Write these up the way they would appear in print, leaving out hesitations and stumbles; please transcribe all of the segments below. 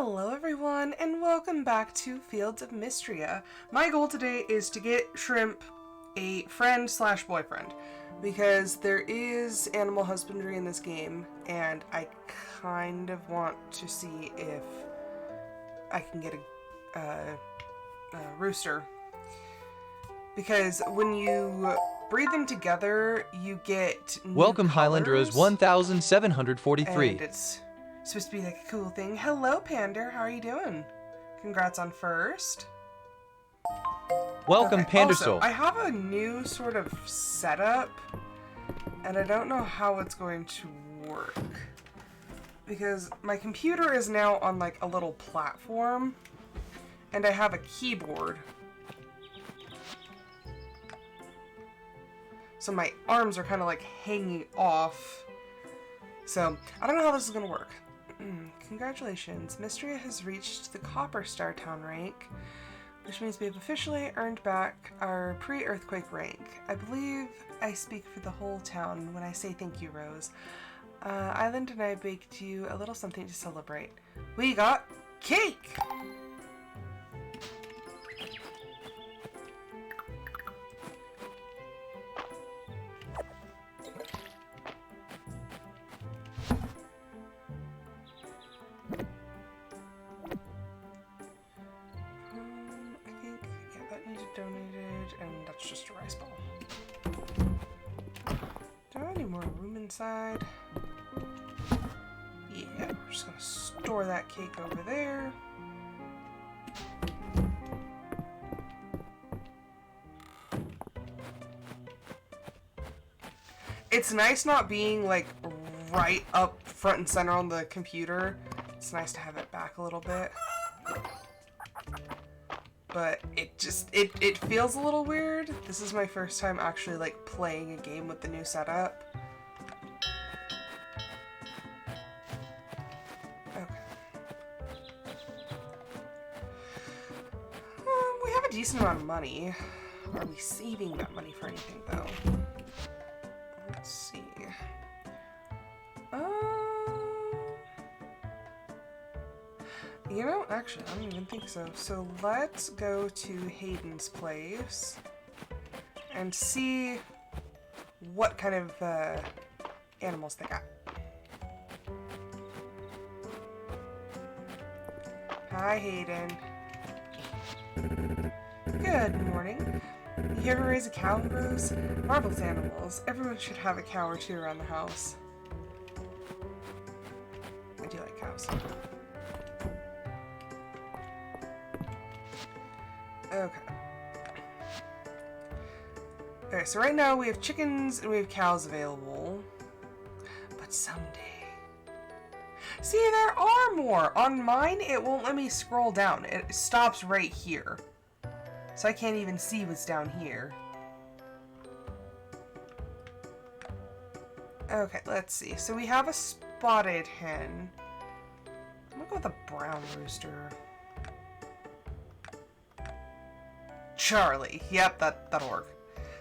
Hello everyone, and welcome back to Fields of Mistria. My goal today is to get Shrimp a friend/boyfriend, because there is animal husbandry in this game, and I kind of want to see if I can get a rooster. Because when you breed them together, you get new Welcome colors, Highlanderers 1743. and it's supposed to be like a cool thing. Hello, Pander. How are you doing? Congrats on first. Welcome Okay, also, Pandersoul. I have a new sort of setup, and I don't know how it's going to work. Because my computer is now on like a little platform, and I have a keyboard. So my arms are kind of like hanging off. So, I don't know how this is going to work. Congratulations, Mistria has reached the Copper Star Town rank, which means we have officially earned back our pre-earthquake rank. I believe I speak for the whole town when I say thank you, Rose. Island and I baked you a little something to celebrate. We got cake! Donated, and that's just a rice ball. Do I have any more room inside? Yeah, we're just gonna store that cake over there. It's nice not being like right up front and center on the computer. It's nice to have it back a little bit. But it feels a little weird. This is my first time actually like playing a game with the new setup. Okay. We have a decent amount of money. Are we saving that money for anything though? Let's see. You know, actually, I don't even think so. So let's go to Hayden's place and see what kind of animals they got. Hi, Hayden. Good morning. You ever raise a cow, Rose? Marvelous animals. Everyone should have a cow or two around the house. I do like cows. Okay, so right now we have chickens and we have cows available. But someday... See, there are more! On mine, it won't let me scroll down. It stops right here. So I can't even see what's down here. Okay, let's see. So we have a spotted hen. I'm gonna go with a brown rooster. Charlie. Yep, that'll work.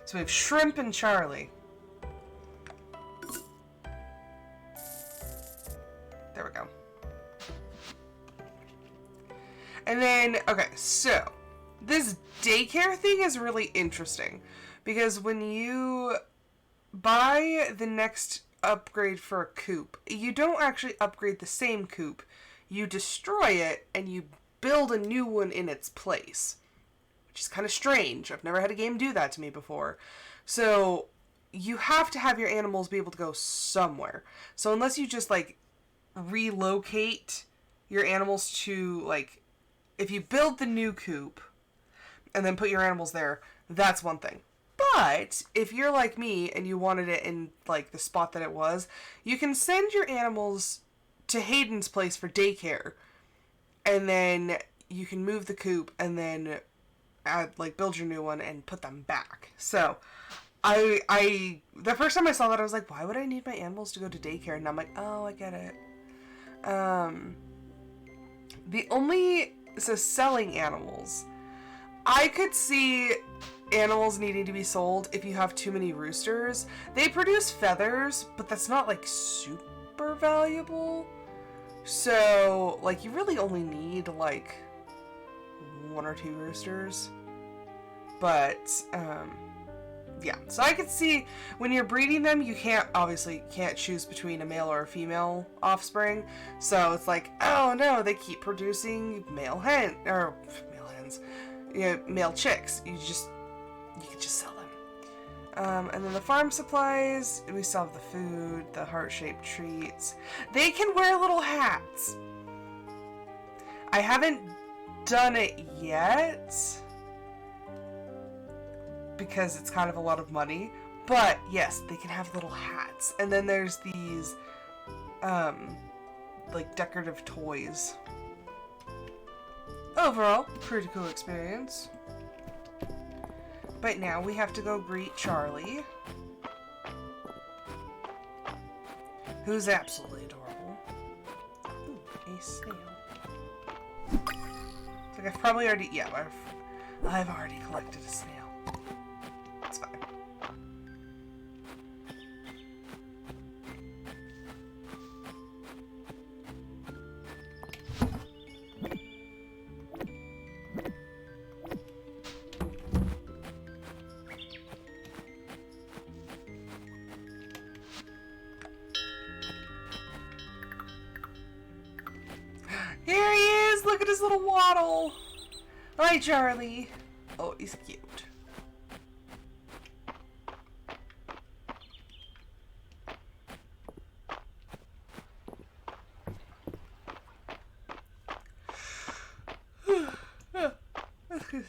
So we have Shrimp and Charlie. There we go. And then, okay, so this daycare thing is really interesting because when you buy the next upgrade for a coop, you don't actually upgrade the same coop. You destroy it and you build a new one in its place. Which is kind of strange. I've never had a game do that to me before. So you have to have your animals be able to go somewhere. So unless you just like relocate your animals to like, if you build the new coop and then put your animals there, that's one thing. But if you're like me and you wanted it in like the spot that it was, you can send your animals to Hayden's place for daycare. And then you can move the coop and then build your new one and put them back. So I the first time I saw that I was like, why would I need my animals to go to daycare? And I'm like, oh, I get it. So selling animals, I could see animals needing to be sold if you have too many roosters. They produce feathers, but that's not like super valuable. So, like, you really only need, like, 1 or 2 roosters. But, yeah. So I could see when you're breeding them, you obviously can't choose between a male or a female offspring. So it's like, oh no, they keep producing male hens, male chicks. You could just sell them. And then the farm supplies, we still have the food, the heart-shaped treats. They can wear little hats. I haven't done it yet because it's kind of a lot of money, but yes, they can have little hats. And then there's these, like decorative toys. Overall, pretty cool experience. But now we have to go greet Charlie, who's absolutely adorable. Ooh, a snail. It's like I've probably already, yeah, I've already collected a snail. It's fine. Here he is! Look at his little waddle! Hi, Charlie! Oh, he's cute.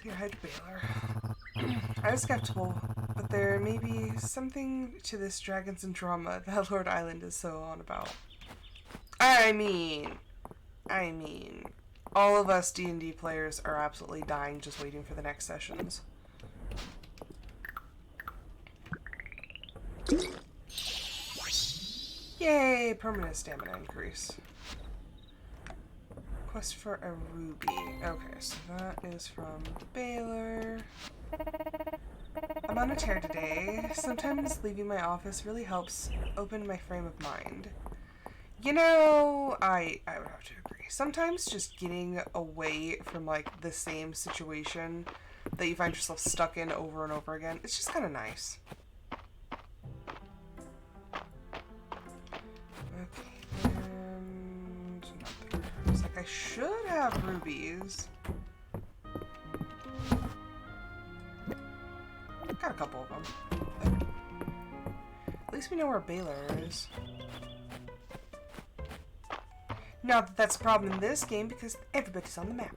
Your head Baylor. I was skeptical, but there may be something to this Dragons and Drama that Lord Island is so on about. I mean, all of us D&D players are absolutely dying just waiting for the next sessions. Yay! Permanent stamina increase. Quest for a ruby. Okay, so that is from Baylor. I'm on a tear today. Sometimes leaving my office really helps open my frame of mind. You know, I would have to agree. Sometimes just getting away from, like, the same situation that you find yourself stuck in over and over again, it's just kind of nice. Okay, and another. It's like I should have rubies. Got a couple of them. At least we know where Baylor is. Not that that's a problem in this game, because everybody's on the map.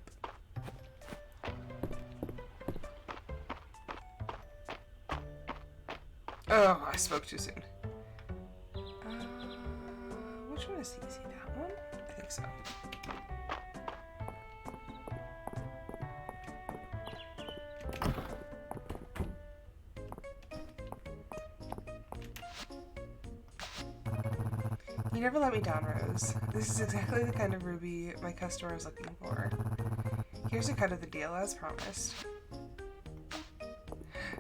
Oh, I spoke too soon. Which one is easy? That one? I think so. You never let me down, Rose. This is exactly the kind of ruby my customer is looking for. Here's a cut of the deal, as promised.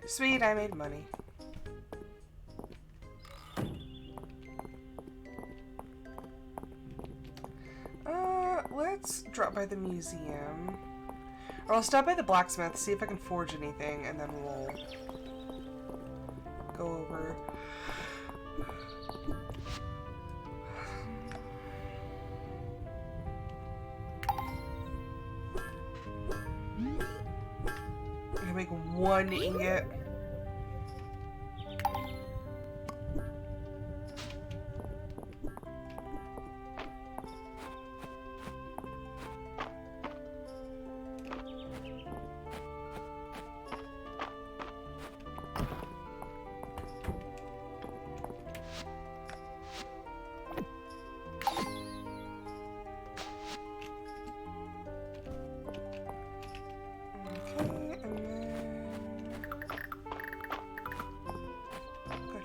Sweet, I made money. Let's drop by the museum. Or I'll stop by the blacksmith, see if I can forge anything, and then we'll go over. I can make 1 ingot.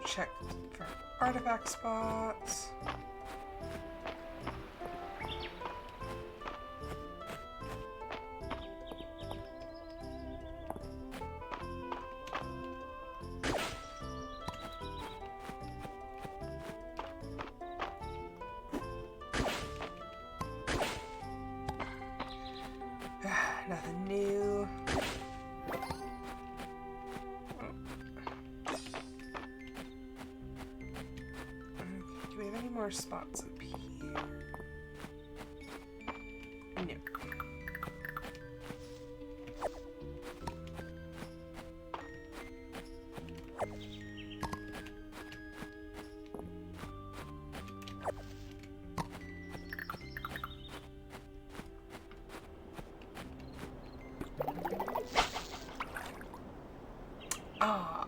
Check for artifact spots. Nothing new. Do we have any more spots up here? No. Ah.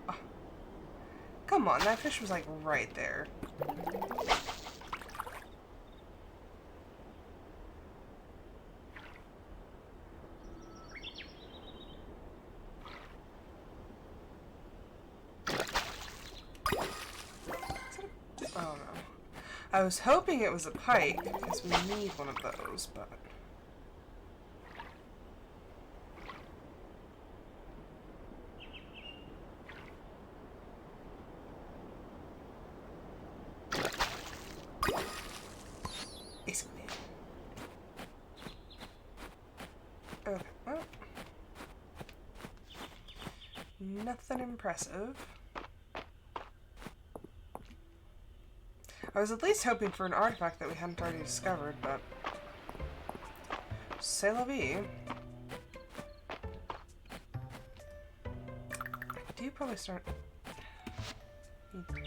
Come on, that fish was like right there. Oh no. I was hoping it was a pike, because we need one of those, but... Basically. Okay, well... Nothing impressive. I was at least hoping for an artifact that we hadn't already discovered, but... C'est la vie. I do probably start...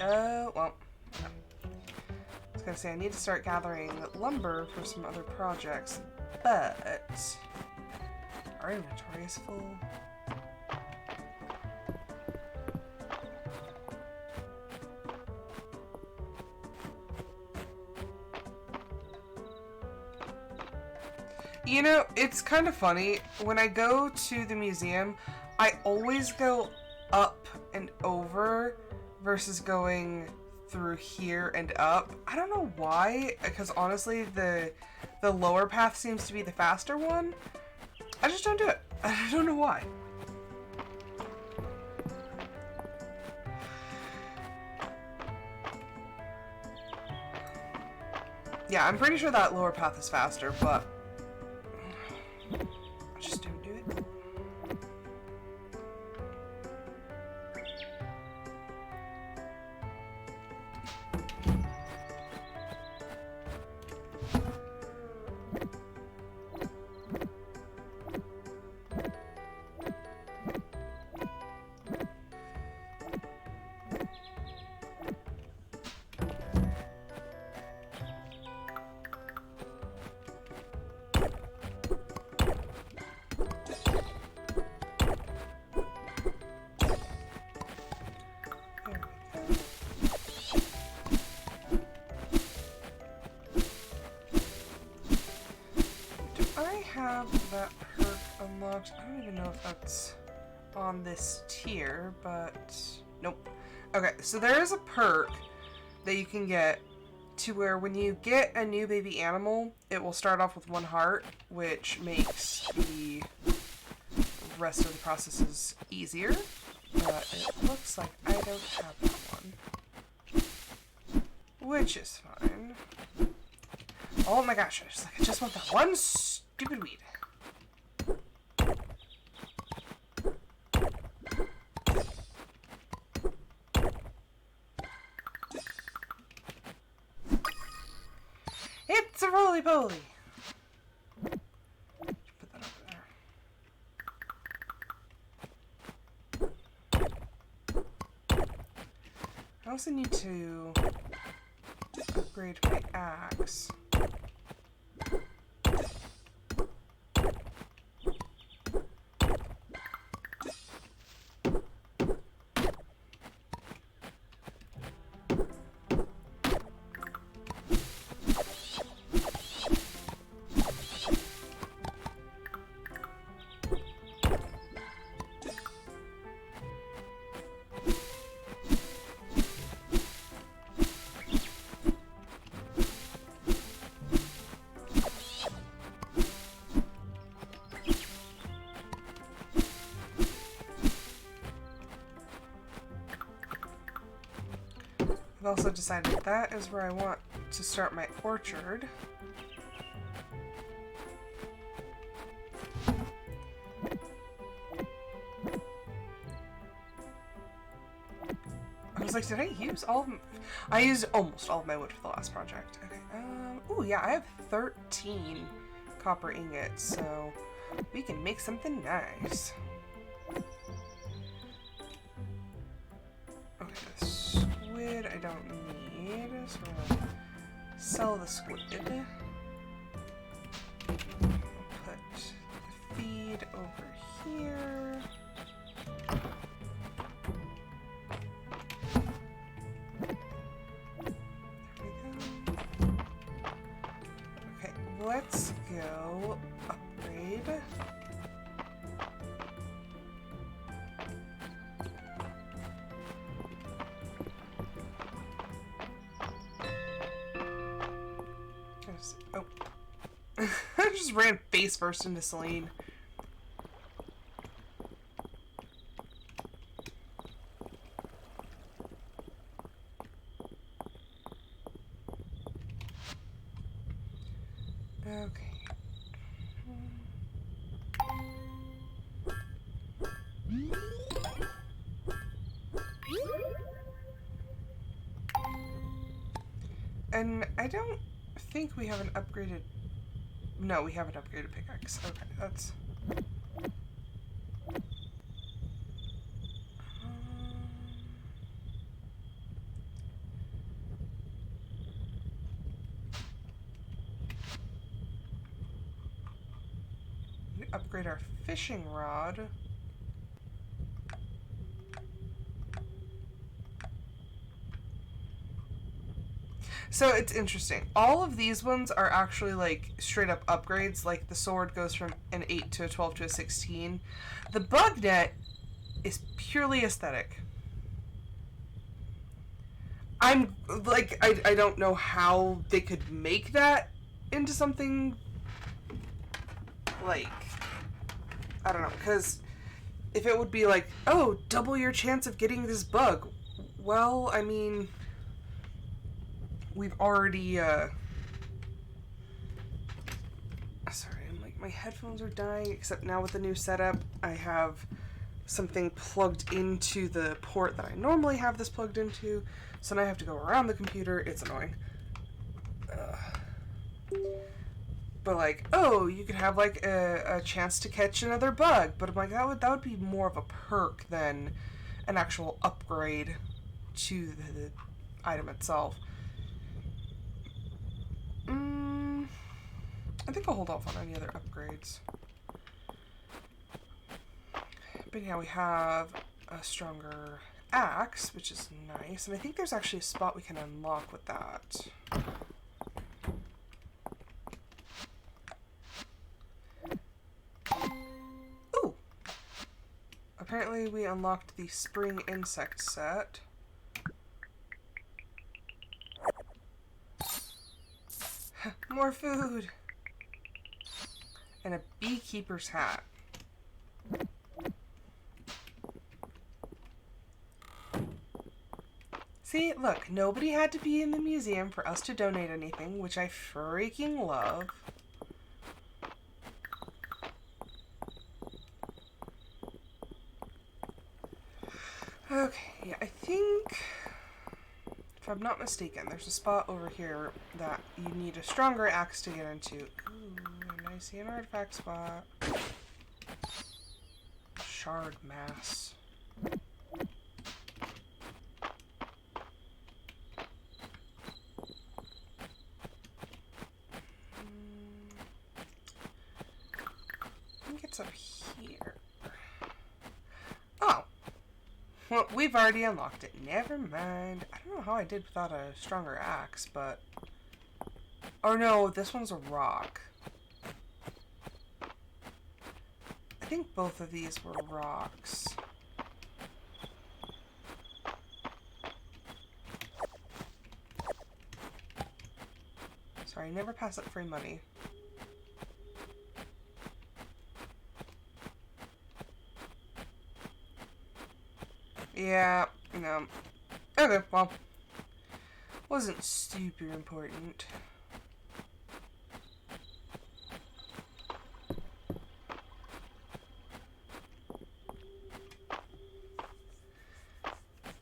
Oh, well... I was gonna say, I need to start gathering lumber for some other projects, but... Our inventory is full. You know, it's kind of funny. When I go to the museum, I always go up and over versus going through here and up. I don't know why, because honestly, the lower path seems to be the faster one. I just don't do it. I don't know why. Yeah, I'm pretty sure that lower path is faster, but I just don't do it. Have that perk unlocked. I don't even know if that's on this tier, but nope. Okay, so there is a perk that you can get to where when you get a new baby animal, it will start off with 1 heart, which makes the rest of the processes easier. But it looks like I don't have that one, which is fine. Oh my gosh, I just want that one stupid weed. It's a roly-poly! Put that over there. I also need to upgrade my axe. I've also decided that is where I want to start my orchard. like, did I use all of I used almost all of my wood for the last project. Okay. Oh yeah, I have 13 copper ingots, so we can make something nice. Okay, the squid I don't need, so we're gonna sell the squid. We'll put the feed over here. Let's go upgrade. Oh. I just ran face first into Celine. Okay. And I don't think we have an upgraded... No, we have an upgraded pickaxe. Okay, that's... We upgrade our fishing rod. So it's interesting. All of these ones are actually like straight up upgrades. Like the sword goes from an 8 to a 12 to a 16. The bug net is purely aesthetic. I'm like, I don't know how they could make that into something like, I don't know, because if it would be like, oh, double your chance of getting this bug. Well, I mean, we've already, sorry, I'm like, my headphones are dying, except now with the new setup, I have something plugged into the port that I normally have this plugged into, so now I have to go around the computer. It's annoying. But like, oh, you could have like a chance to catch another bug, but I'm like, that would be more of a perk than an actual upgrade to the item itself. I think I'll hold off on any other upgrades. But yeah, we have a stronger axe, which is nice, and I think there's actually a spot we can unlock with that. Ooh! Apparently we unlocked the spring insect set. More food! And a beekeeper's hat. See, look, nobody had to be in the museum for us to donate anything, which I freaking love. Okay, yeah, I think, if I'm not mistaken, there's a spot over here that you need a stronger axe to get into. Ooh, and I see an artifact spot. Shard mass. I think it's up here. Oh. Well, we've already unlocked it. Never mind. I don't know how I did without a stronger axe, but... Oh no, this one's a rock. I think both of these were rocks. Sorry, never pass up free money. Yeah, no. Okay, well. Wasn't super important.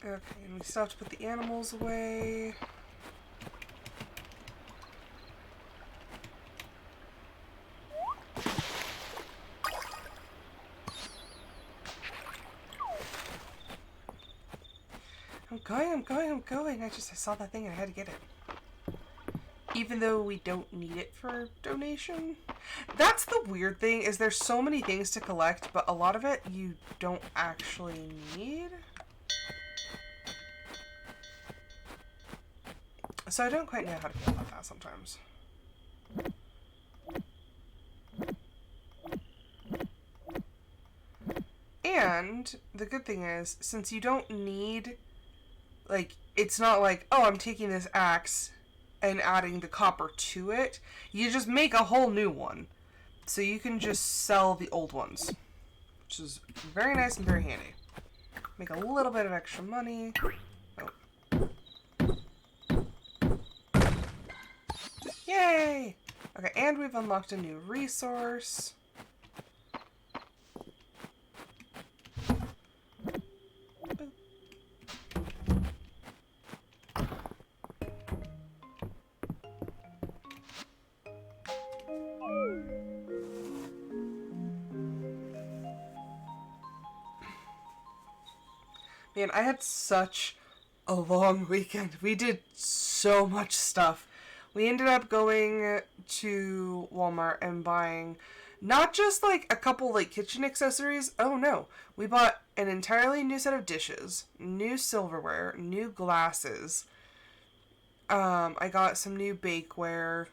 Okay, and we still have to put the animals away. I'm going. I saw that thing and I had to get it. Even though we don't need it for donation. That's the weird thing, is there's so many things to collect, but a lot of it you don't actually need. So I don't quite know how to feel about that sometimes. And the good thing is, since you don't need, like, it's not like, oh, I'm taking this axe and adding the copper to it. You just make a whole new one. So you can just sell the old ones, which is very nice and very handy. Make a little bit of extra money. Oh. Yay! Okay, and we've unlocked a new resource. Man, I had such a long weekend. We did so much stuff. We ended up going to Walmart and buying not just like a couple like kitchen accessories. Oh no. We bought an entirely new set of dishes, new silverware, new glasses. I got some new bakeware.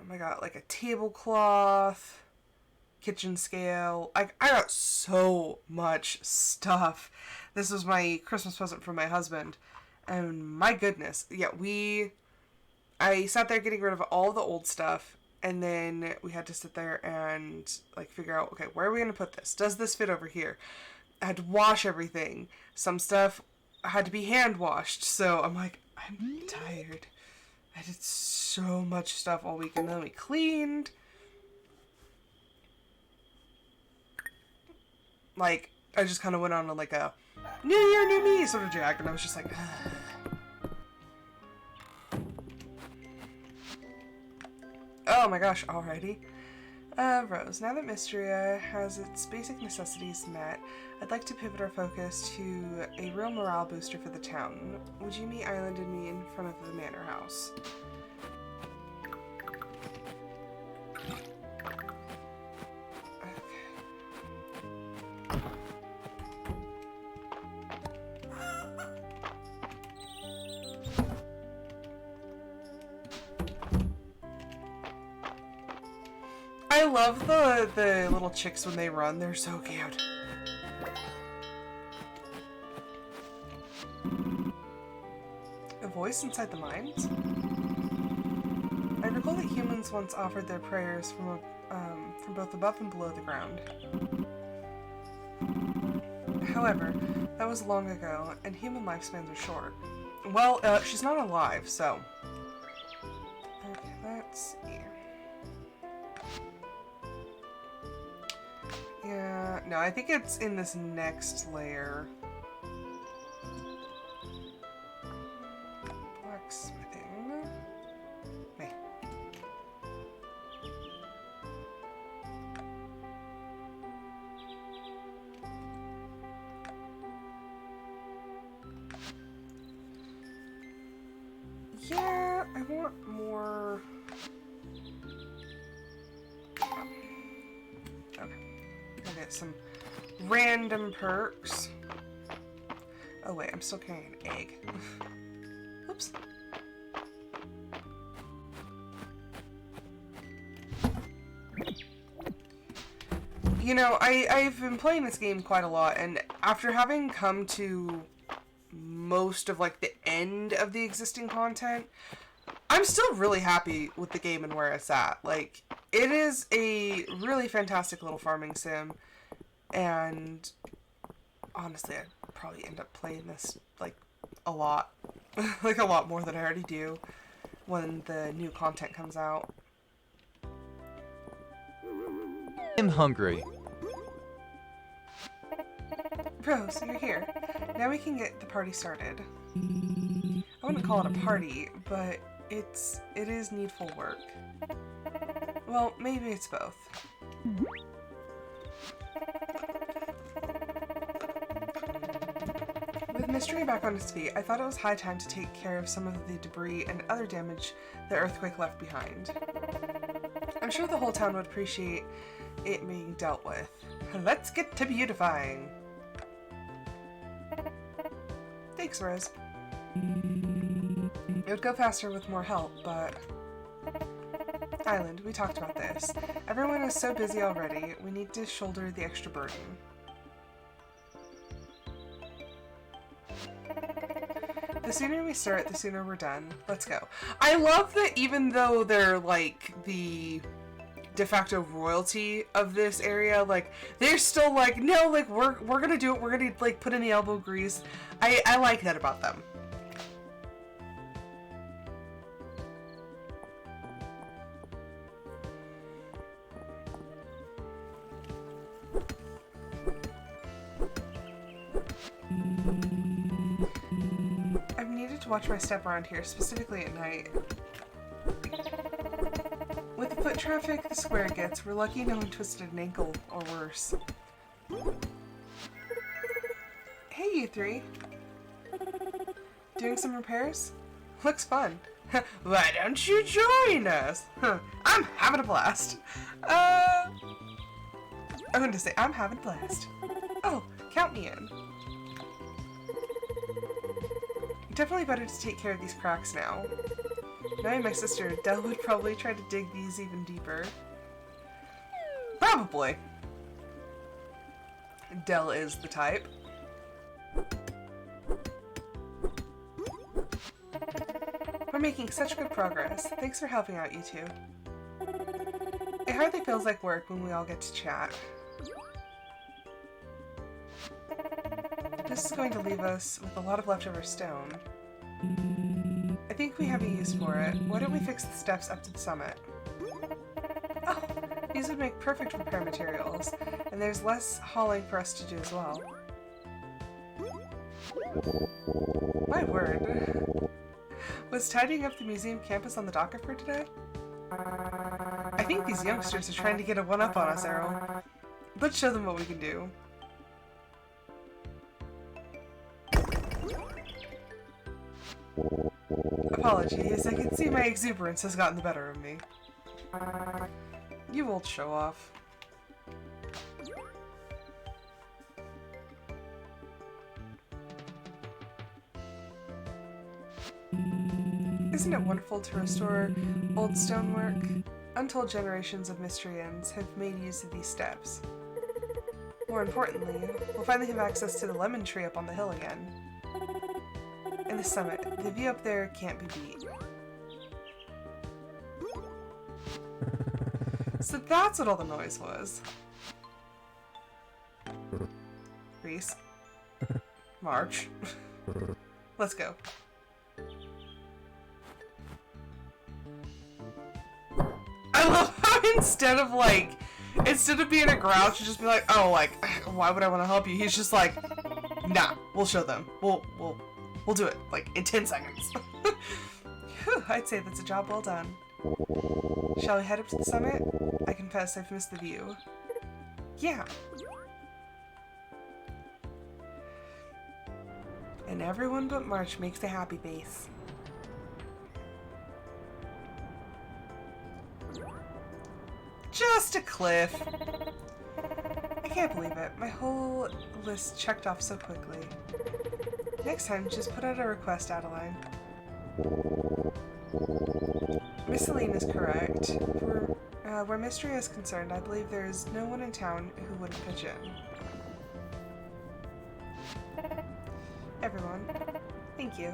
I got like a tablecloth, kitchen scale. I got so much stuff. This was my Christmas present from my husband. And my goodness. Yeah, I sat there getting rid of all the old stuff. And then we had to sit there and like figure out, okay, where are we going to put this? Does this fit over here? I had to wash everything. Some stuff had to be hand washed. So I'm like, I'm tired. I did so much stuff all week. And then we cleaned. Like, I just kind of went on like a New Year, New Me sort of jack, and I was just like, oh my gosh, alrighty. Rose, now that Mistria has its basic necessities met, I'd like to pivot our focus to a real morale booster for the town. Would you meet Island and me in front of the manor house? I love the little chicks when they run. They're so cute. A voice inside the mines? I recall that humans once offered their prayers from both above and below the ground. However, that was long ago, and human lifespans are short. Well, she's not alive, so... Okay, let's see. Yeah, no, I think it's in this next layer. Blacksmithing. Me. Yeah, I want more... Okay. I'll get some random perks. Oh wait, I'm still carrying an egg. Oops. You know, I've been playing this game quite a lot, and after having come to most of like the end of the existing content, I'm still really happy with the game and where it's at. Like, it is a really fantastic little farming sim, and honestly, I'd probably end up playing this, like, a lot. Like, a lot more than I already do when the new content comes out. I'm hungry. Rose, you're here. Now we can get the party started. I wouldn't call it a party, but it is needful work. Well, maybe it's both. With Mistria back on its feet, I thought it was high time to take care of some of the debris and other damage the earthquake left behind. I'm sure the whole town would appreciate it being dealt with. Let's get to beautifying! Thanks, Rose. It would go faster with more help, but... Island, we talked about this. Everyone is so busy already, we need to shoulder the extra burden. The sooner we start, the sooner we're done. Let's go. I love that even though they're, like, the de facto royalty of this area, like, they're still like, no, like, we're gonna do it, we're gonna, like, put in the elbow grease. I like that about them. I've needed to watch my step around here, specifically at night. With the foot traffic the square gets, we're lucky no one twisted an ankle or worse. Hey, you three. Doing some repairs? Looks fun. Why don't you join us? I'm having a blast. I'm going to say I'm having a blast. Oh, count me in. Definitely better to take care of these cracks now. Knowing my sister, Dell would probably try to dig these even deeper. Probably. Dell is the type. We're making such good progress. Thanks for helping out, you two. It hardly feels like work when we all get to chat. This is going to leave us with a lot of leftover stone. I think we have a use for it. Why don't we fix the steps up to the summit? Oh, these would make perfect repair materials, and there's less hauling for us to do as well. My word. Was tidying up the museum campus on the docket for today? I think these youngsters are trying to get a one-up on us, Errol. Let's show them what we can do. Apologies, I can see my exuberance has gotten the better of me. You old show-off. Isn't it wonderful to restore old stonework? Untold generations of Mistrians have made use of these steps. More importantly, we'll finally have access to the lemon tree up on the hill again. And the summit. The view up there can't be beat. So that's what all the noise was. Reese. March. Let's go. I love how instead of being a grouch, just be like, oh, like, why would I want to help you? He's just like, nah, we'll show them. We'll do it, like, in 10 seconds. Whew, I'd say that's a job well done. Shall we head up to the summit? I confess I've missed the view. Yeah. And everyone but March makes a happy face. Just a cliff. I can't believe it. My whole list checked off so quickly. Next time, just put out a request, Adeline. Miss Celine is correct. Where Mistria is concerned, I believe there is no one in town who wouldn't pitch in. Everyone, thank you.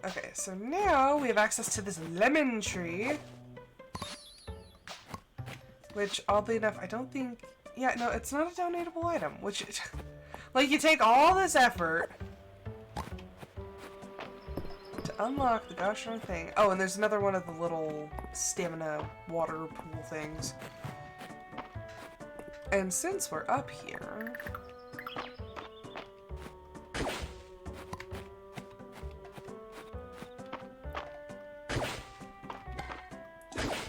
Okay, so now we have access to this lemon tree. Which, oddly enough, I don't think... Yeah, no, it's not a donatable item. Which, like, you take all this effort to unlock the gosh darn thing. Oh, and there's another one of the little stamina water pool things. And since we're up here...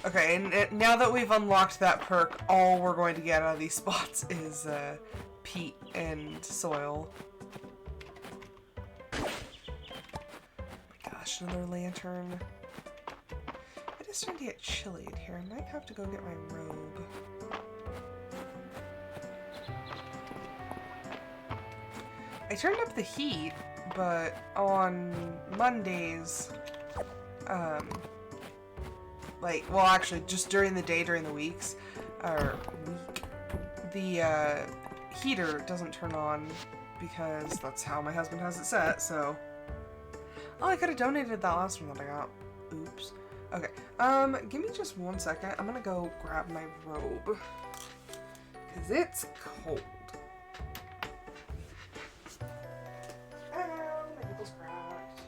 Okay, and now that we've unlocked that perk, all we're going to get out of these spots is peat and soil. Oh my gosh, another lantern. It is starting to get chilly in here. I might have to go get my robe. I turned up the heat, but on Mondays, well, actually, just during the day, during the weeks, or week, the heater doesn't turn on because that's how my husband has it set, so... Oh, I could have donated that last one that I got. Oops. Okay, give me just 1 second. I'm gonna go grab my robe, because it's cold. Ow, my nipple's cracked.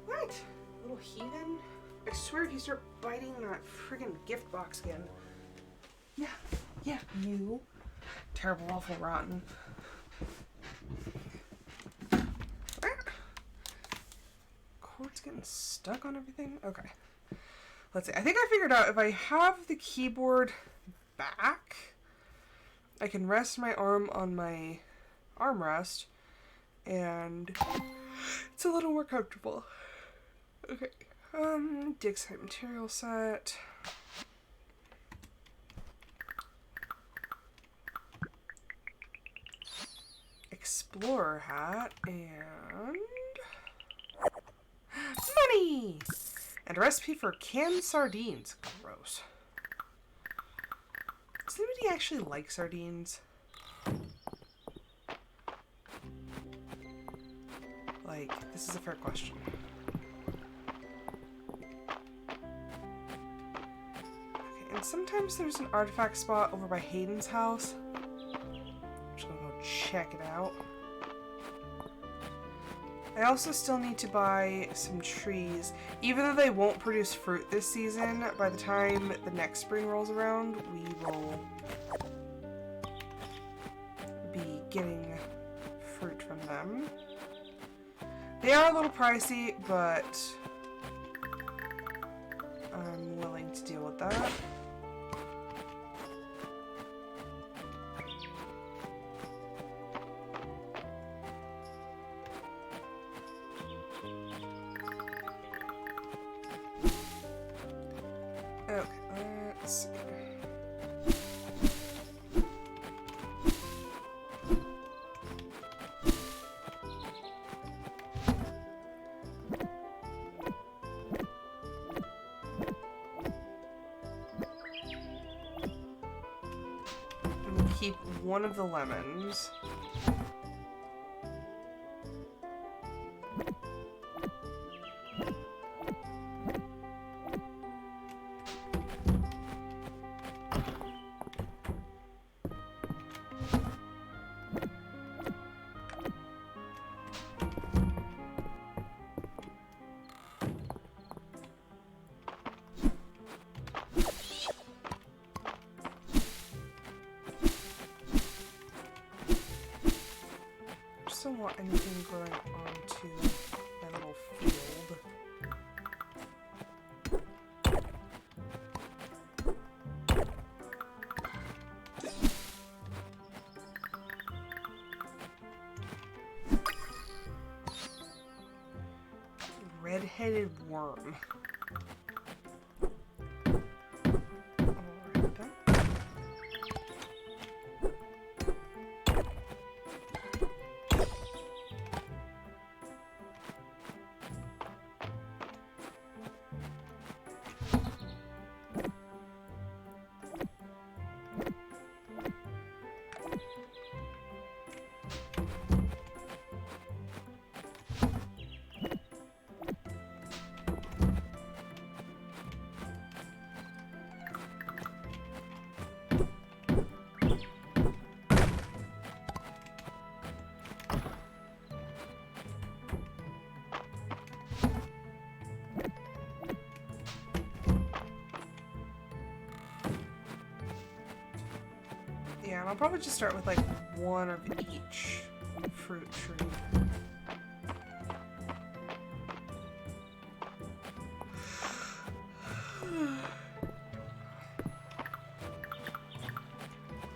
What? Little heathen? I swear if you start biting that friggin' gift box again. Yeah, you. Terrible, awful, rotten. Cord's getting stuck on everything? Okay. Let's see. I think I figured out if I have the keyboard back, I can rest my arm on my armrest, and it's a little more comfortable. Okay. Dig site material set. Explorer hat and money! And a recipe for canned sardines. Gross. Does anybody actually like sardines? Like, this is a fair question. Okay, and sometimes there's an artifact spot over by Hayden's house. I'm just gonna go check it out. I also still need to buy some trees. Even though they won't produce fruit this season, by the time the next spring rolls around, we will be getting fruit from them. They are a little pricey, but I'm willing to deal with that. Okay, let's see. I'm gonna keep one of the lemons. Don't want anything growing onto my little field. Red-headed worm. Alright then. Yeah, and I'll probably just start with like one of each fruit tree.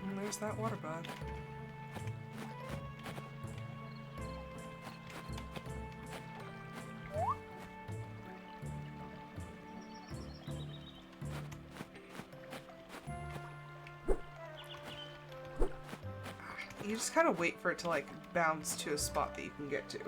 And there's that water bug. You just kind of wait for it to like bounce to a spot that you can get to.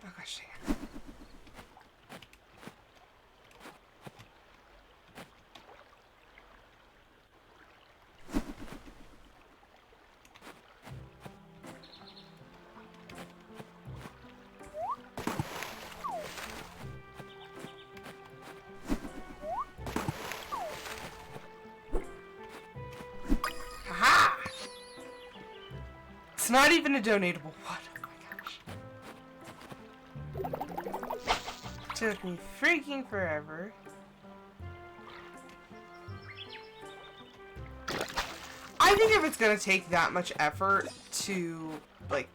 Oh gosh, dang it. Haha! It's not even a donatable one. Oh my gosh. Took me freaking forever. I think if it's gonna take that much effort to, like,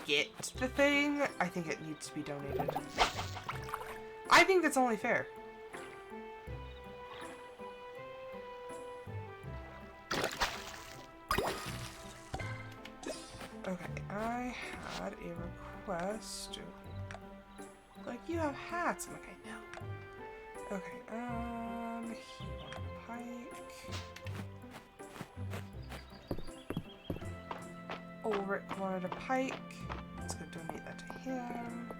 get the thing, I think it needs to be donated. I think that's only fair. Okay, I had a request. Like, you have hats. I'm like, I know. Okay, he wanted a pike. Ulrich wanted a pike. Let's go donate that to him.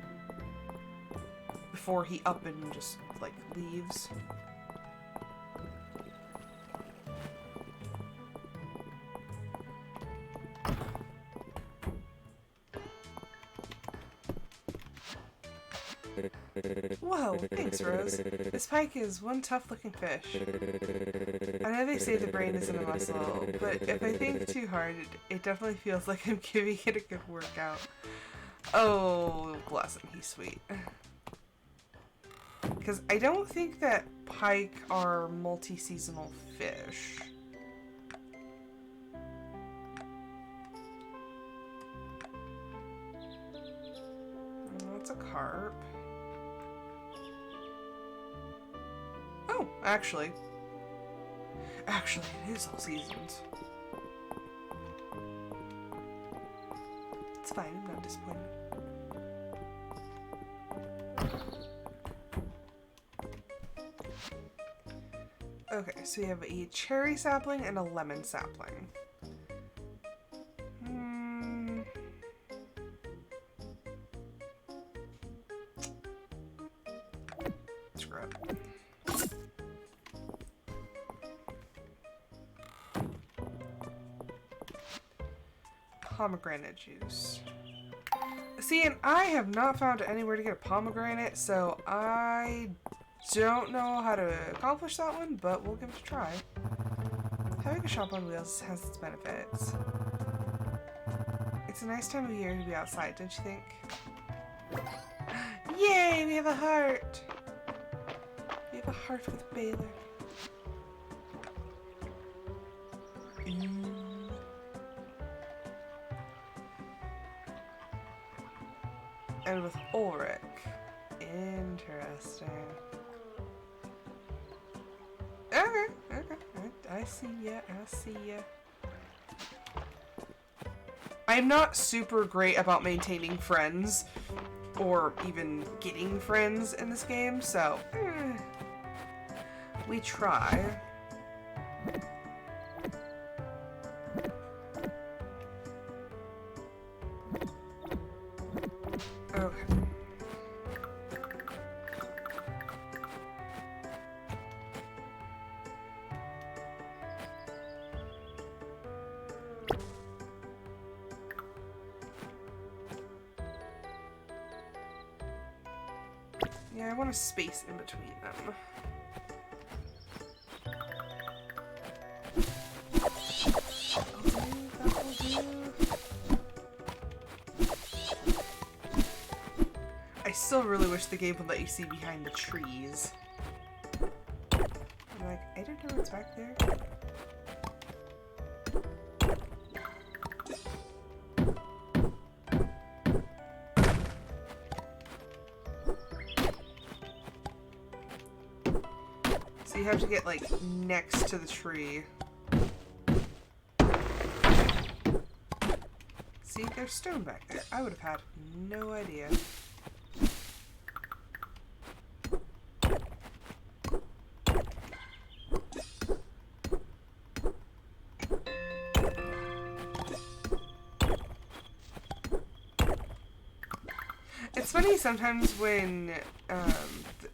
Before he up and just, like, leaves. Whoa, thanks, Rose. This pike is one tough-looking fish. I know they say the brain isn't a muscle, but if I think too hard, it definitely feels like I'm giving it a good workout. Oh, bless him, he's sweet. Because I don't think that pike are multi-seasonal fish. That's a carp. Oh, actually, it is all seasons. It's fine, I'm not disappointed. Okay, so we have a cherry sapling and a lemon sapling. Screw it. Pomegranate juice. See, and I have not found anywhere to get a pomegranate, so I don't know how to accomplish that one, but we'll give it a try. Having a shop on wheels has its benefits. It's a nice time of year to be outside, don't you think? Yay, we have a heart! We have a heart with Baylor. And with Ulrich. Interesting. Okay. I see ya, I see ya. I'm not super great about maintaining friends, or even getting friends in this game, so we try. Okay. Yeah, I want a space in between them. That will do. I still really wish the game would let you see behind the trees. I'm like, I don't know what's back there. So you have to get like next to the tree. See, there's stone back there. I would have had no idea. It's funny sometimes when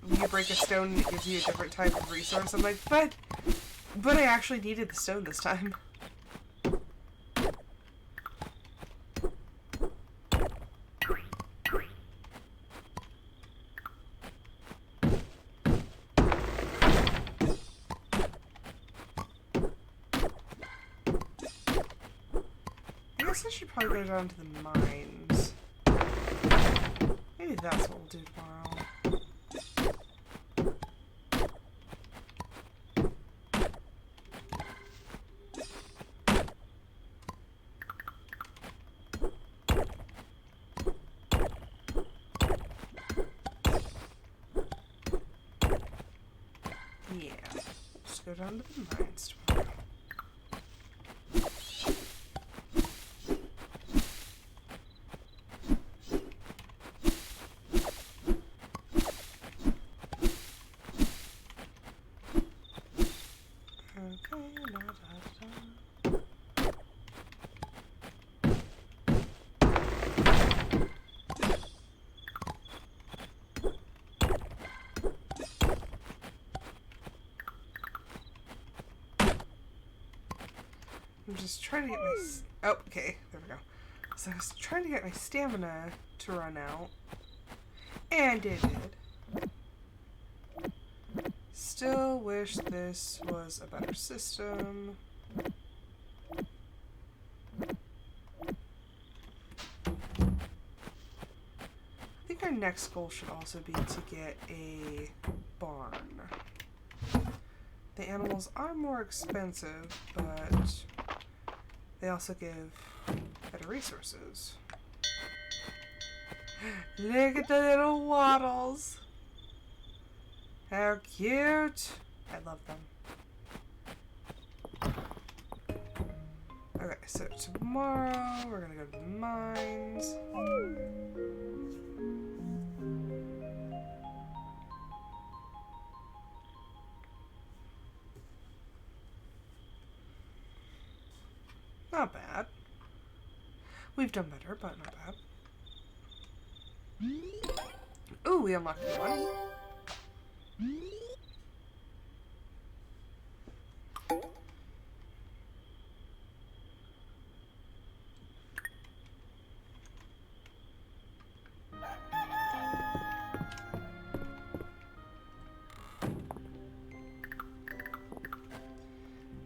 you break a stone and it gives you a different type of resource. I'm like, but I actually needed the stone this time. I guess I should probably go down to the mines. Maybe that's what we'll do tomorrow. Yeah, just go down to the mines tomorrow. I'm just trying to get my... Oh, okay. There we go. So I was trying to get my stamina to run out. And it did. Still wish this was a better system. I think our next goal should also be to get a barn. The animals are more expensive, but they also give better resources. Look at the little waddles. How cute. I love them. Okay, so tomorrow we're gonna go to the mines. Not bad. We've done better, but not bad. Ooh, we unlocked one.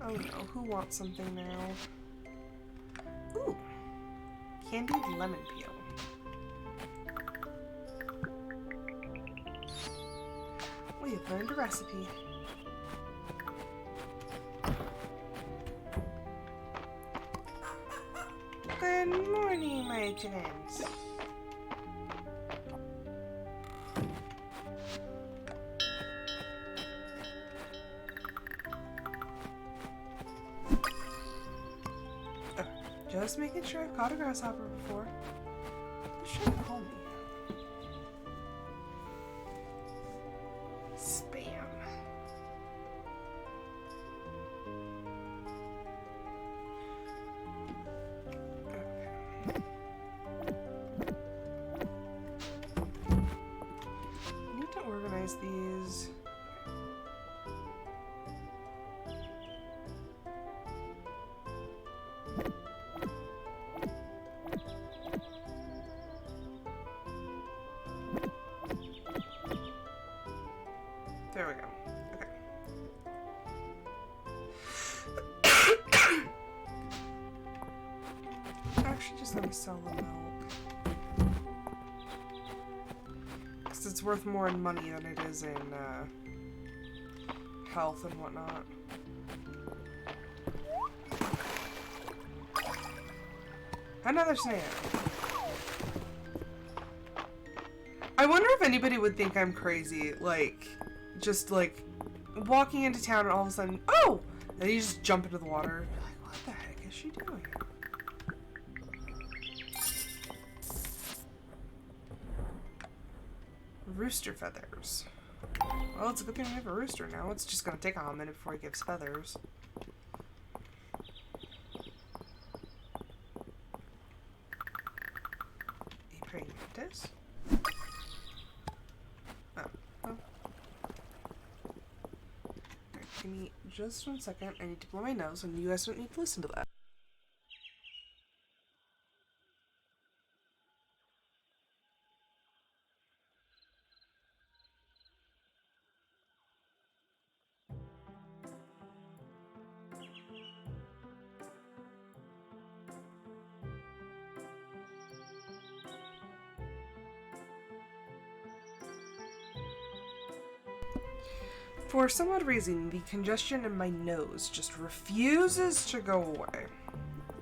Oh no, who wants something now? Ooh, candied lemon peel. We have learned a recipe. Good morning, my chickens. Oh, just making sure I've caught a grasshopper before. What should I call me? Spam. I need to organize these. actually just let me sell the milk. Because it's worth more in money than it is in health and whatnot. Another snare. I wonder if anybody would think I'm crazy, like, just like walking into town and all of a sudden, oh! And you just jump into the water. You're like, what the heck is she doing? Rooster feathers. Well, it's a good thing we have a rooster now. It's just gonna take a minute before he gives feathers. A praying mantis. Oh. Alright, give me just 1 second. I need to blow my nose, and you guys don't need to listen to that. For some odd reason, the congestion in my nose just refuses to go away.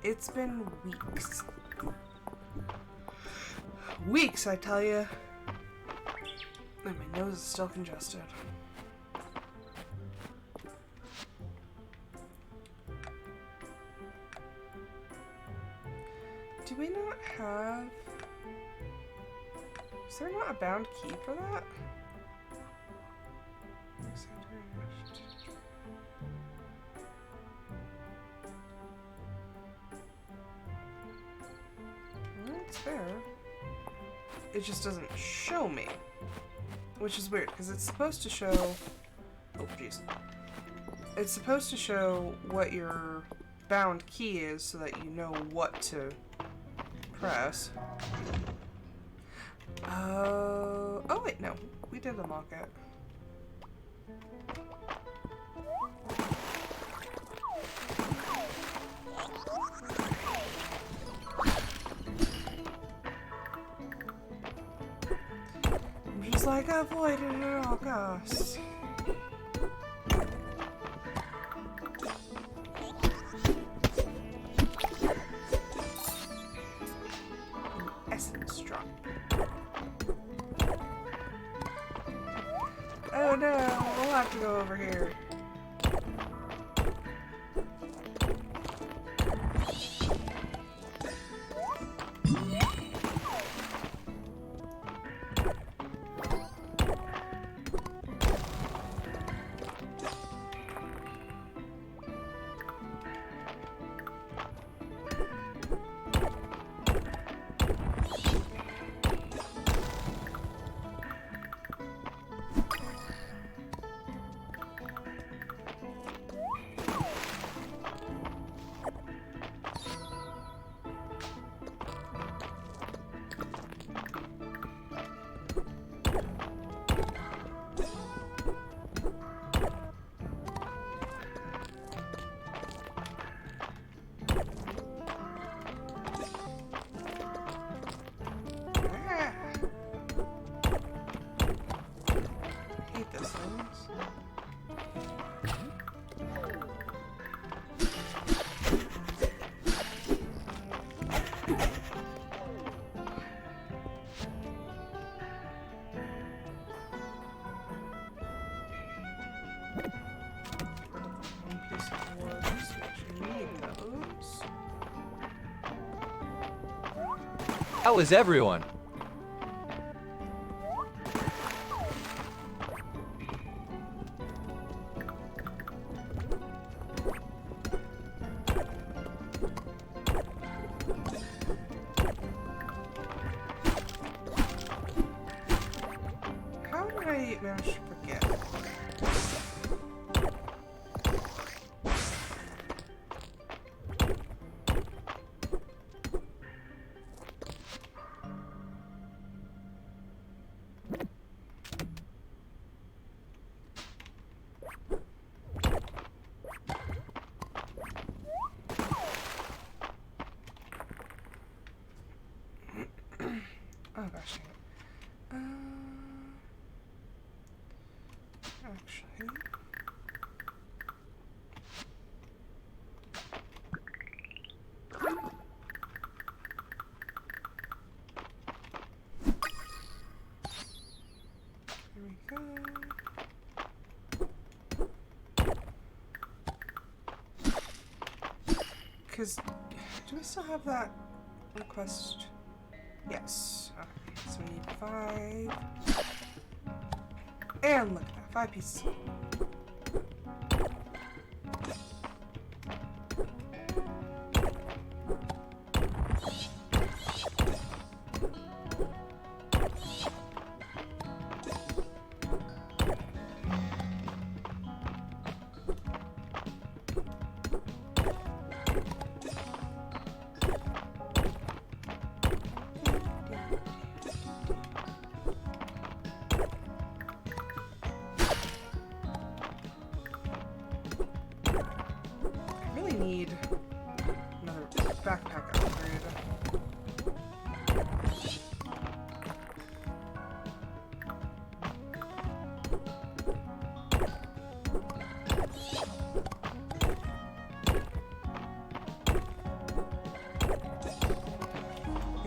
It's been weeks. Weeks, I tell you. And my nose is still congested. Do we not have... Is there not a bound key for that? It's there. It just doesn't show me. Which is weird, because it's supposed to show... Oh, jeez. It's supposed to show what your bound key is so that you know what to press. Oh wait, no. We did unlock it. I'm just like, avoid it at all costs. Essence drop. Oh no, we'll have to go over here. How is everyone? How did I manage to forget? Oh gosh, dang it. Actually. There we go. Because, do we still have that request? Yes. Okay, so we need 5. And look at that, 5 pieces. Need another backpack upgrade.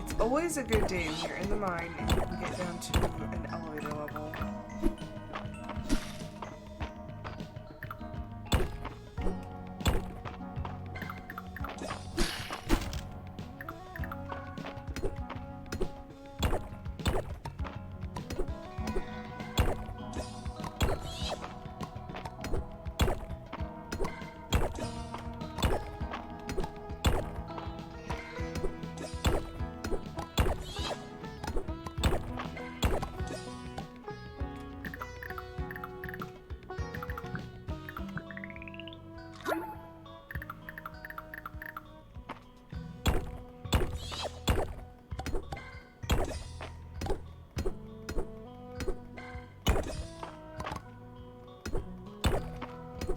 It's always a good day when you're in the mine and you can get down to an elevator level.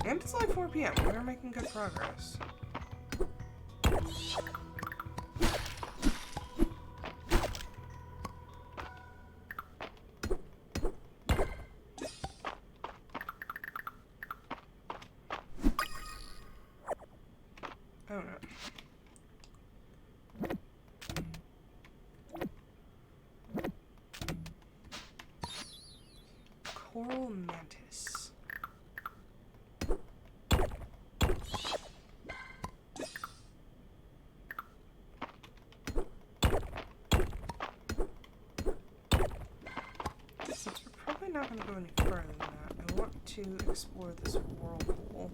And it's only 4 p.m. We're making good progress. Oh no. Coral mantis. Since we're probably not going to go any further than that, I want to explore this whirlpool.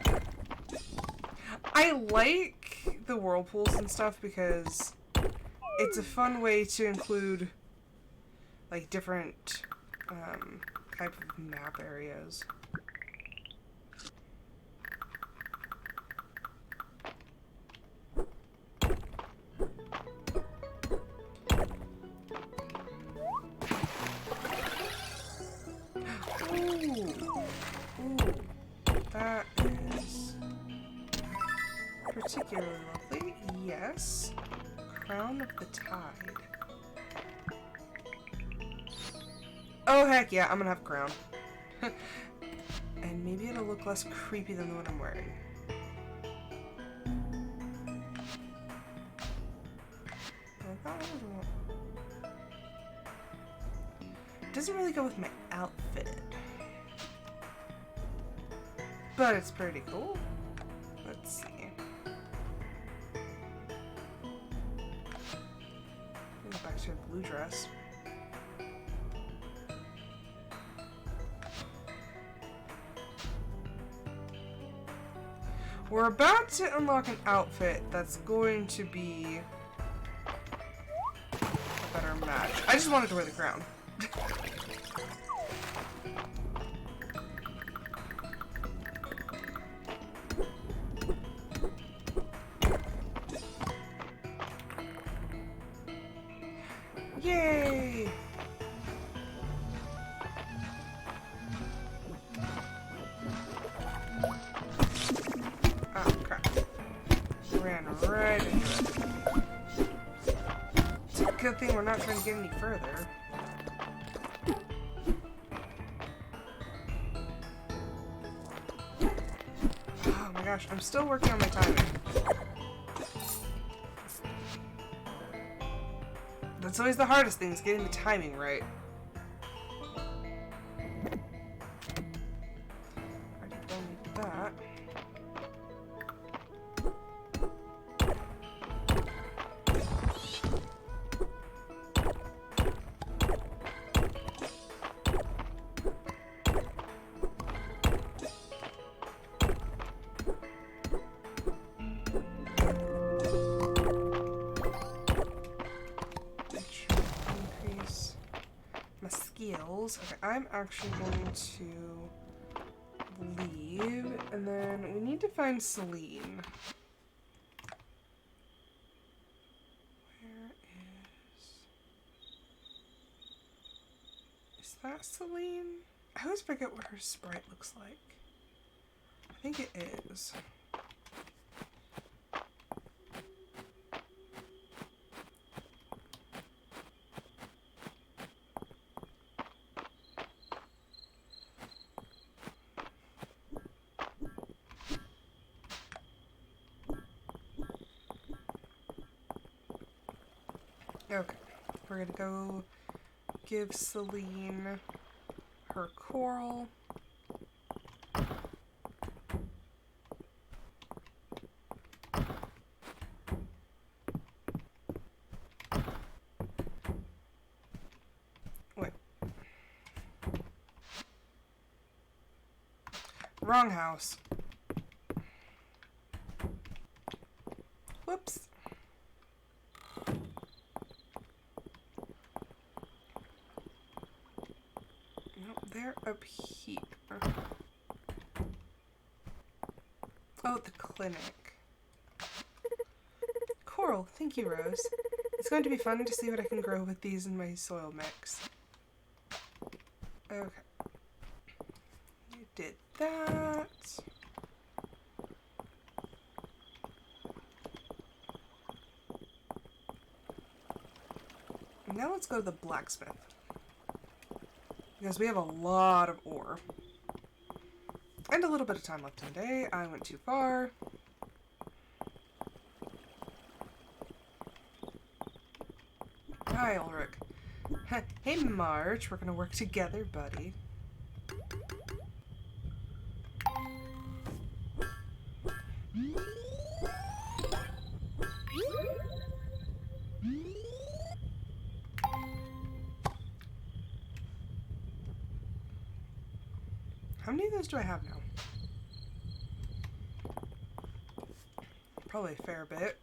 I like the whirlpools and stuff because it's a fun way to include like different type of map areas. That is particularly lovely. Yes. Crown of the Tide. Oh, heck yeah, I'm gonna have a crown. And maybe it'll look less creepy than the one I'm wearing. It doesn't really go with my outfit. But it's pretty cool. Let's see. Go back to a blue dress. We're about to unlock an outfit that's going to be a better match. I just wanted to wear the crown. Yay! Oh, crap. Ran right into it. Good thing we're not trying to get any further. Oh my gosh, I'm still working on my timing. That's always the hardest thing, is getting the timing right. Already don't need that. Increase my skills. Okay, I'm actually going to leave, and then we need to find Celine. Where is that Celine? I always forget what her sprite looks like. I think it is. Okay, we're gonna go give Celine her coral. Wait. Wrong house. Whoops. They're up here. Oh, the clinic. Coral, thank you, Rose. It's going to be fun to see what I can grow with these in my soil mix. Okay. You did that. Now let's go to the blacksmith. Because we have a lot of ore. And a little bit of time left in the day. I went too far. Hi, Ulrich. Hey, March. We're gonna work together, buddy. How many of those do I have now? Probably a fair bit.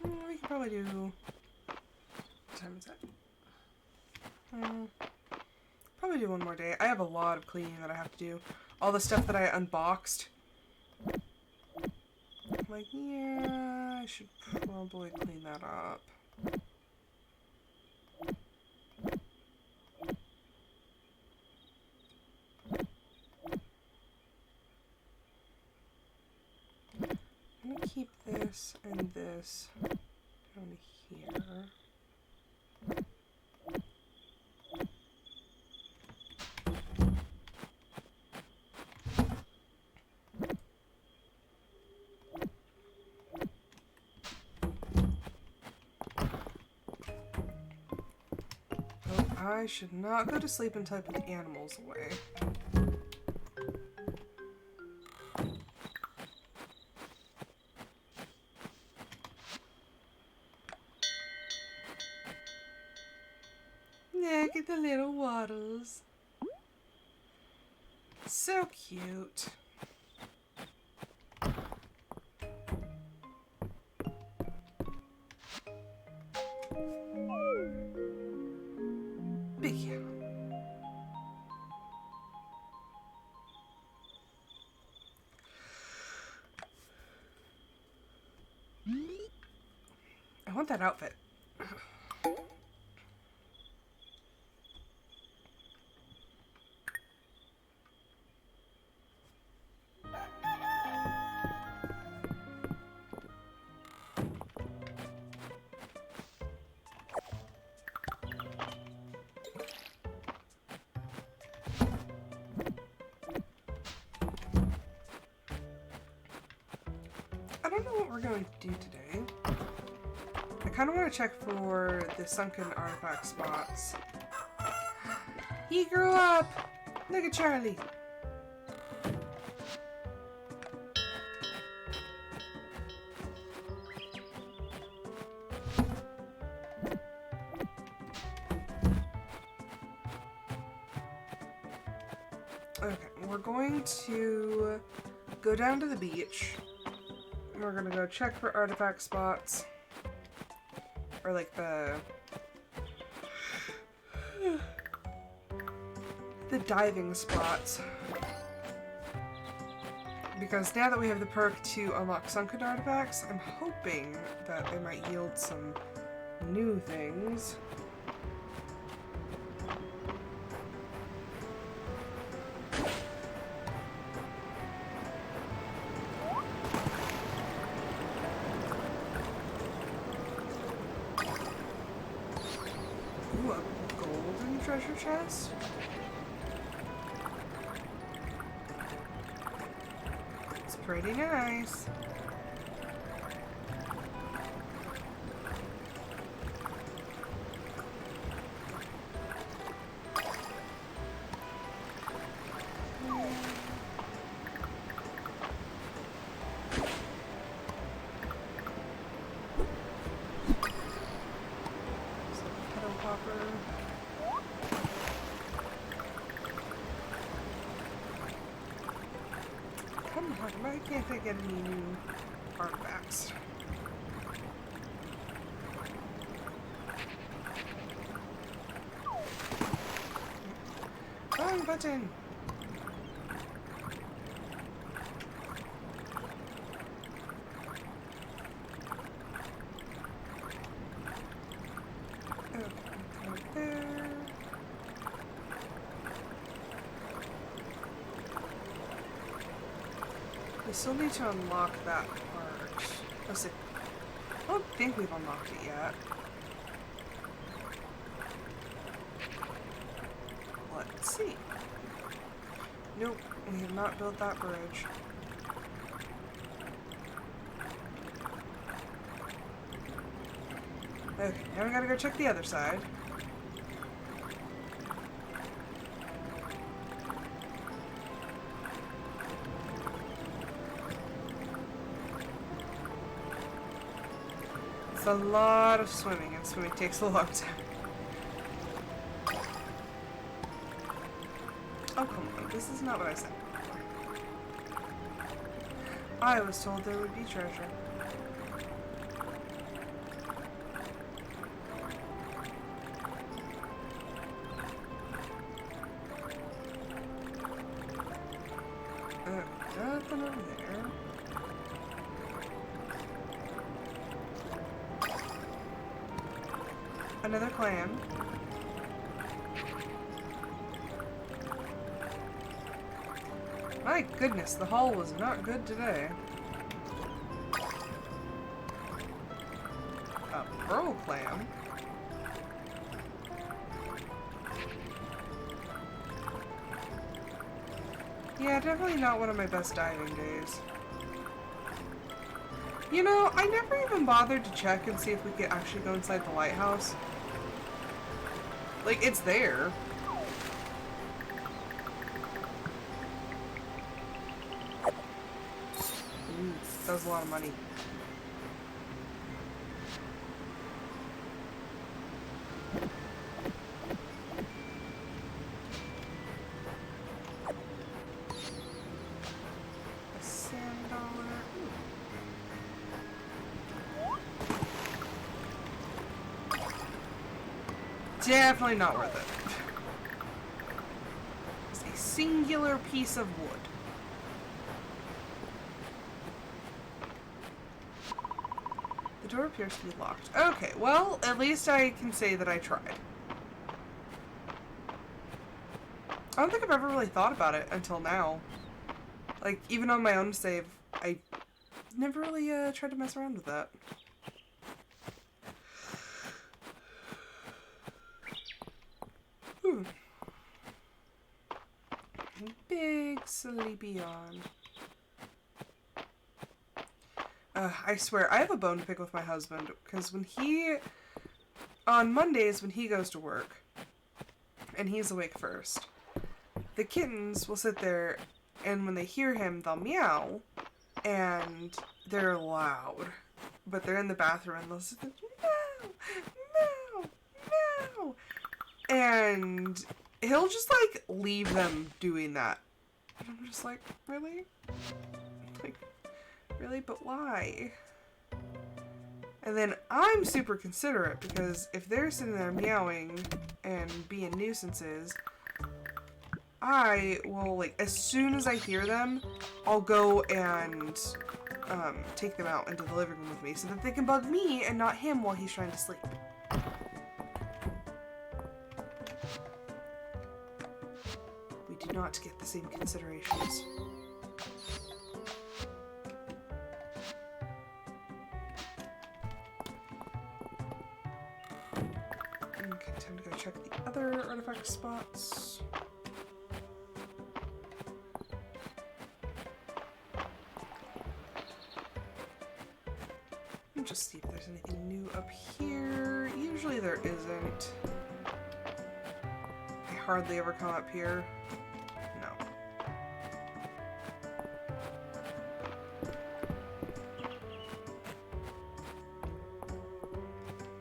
We could probably do... What time is that? Probably do one more day. I have a lot of cleaning that I have to do. All the stuff that I unboxed. I'm like, yeah, I should probably clean that up. I'm gonna keep this and this down here. I should not go to sleep until I put the animals away. Look at the little waddles. So cute. Big. I want that outfit. we're going to do today. I kind of want to check for the sunken artifact spots. He grew up! Look at Charlie! Okay, we're going to go down to the beach. We're gonna go check for artifact spots. Or like the diving spots. Because now that we have the perk to unlock sunken artifacts, I'm hoping that they might yield some new things. Ooh, a golden treasure chest? It's pretty nice. Come on, why can't I get any new artifacts? Wrong button! We still need to unlock that part. Let's see. I don't think we've unlocked it yet. Let's see. Nope, we have not built that bridge. Okay, now we gotta go check the other side. It's a lot of swimming, and swimming takes a long time. Oh, come on. This is not what I said. I was told there would be treasure. Nothing over there. Another clam. My goodness, the haul was not good today. A pearl clam? Yeah, definitely not one of my best diving days. You know, I never even bothered to check and see if we could actually go inside the lighthouse. Like, it's there. Ooh, that was a lot of money. A sand dollar. Definitely not worth it. It's a singular piece of wood. The door appears to be locked. Okay, well, at least I can say that I tried. I don't think I've ever really thought about it until now. Like, even on my own save, I never really tried to mess around with that. Big sleepy yawn. I swear, I have a bone to pick with my husband, because on Mondays when he goes to work, and he's awake first, the kittens will sit there, and when they hear him, they'll meow, and they're loud. But they're in the bathroom, and they'll sit there, meow, meow, meow. And he'll just, like, leave them doing that. And I'm just like, really? Like, really? But why? And then I'm super considerate, because if they're sitting there meowing and being nuisances, I will, like, as soon as I hear them, I'll go and take them out into the living room with me so that they can bug me and not him while he's trying to sleep. We do not get the same considerations. Okay, time to go check the other artifact spots. Just see if there's anything new up here. Usually there isn't. I hardly ever come up here. No.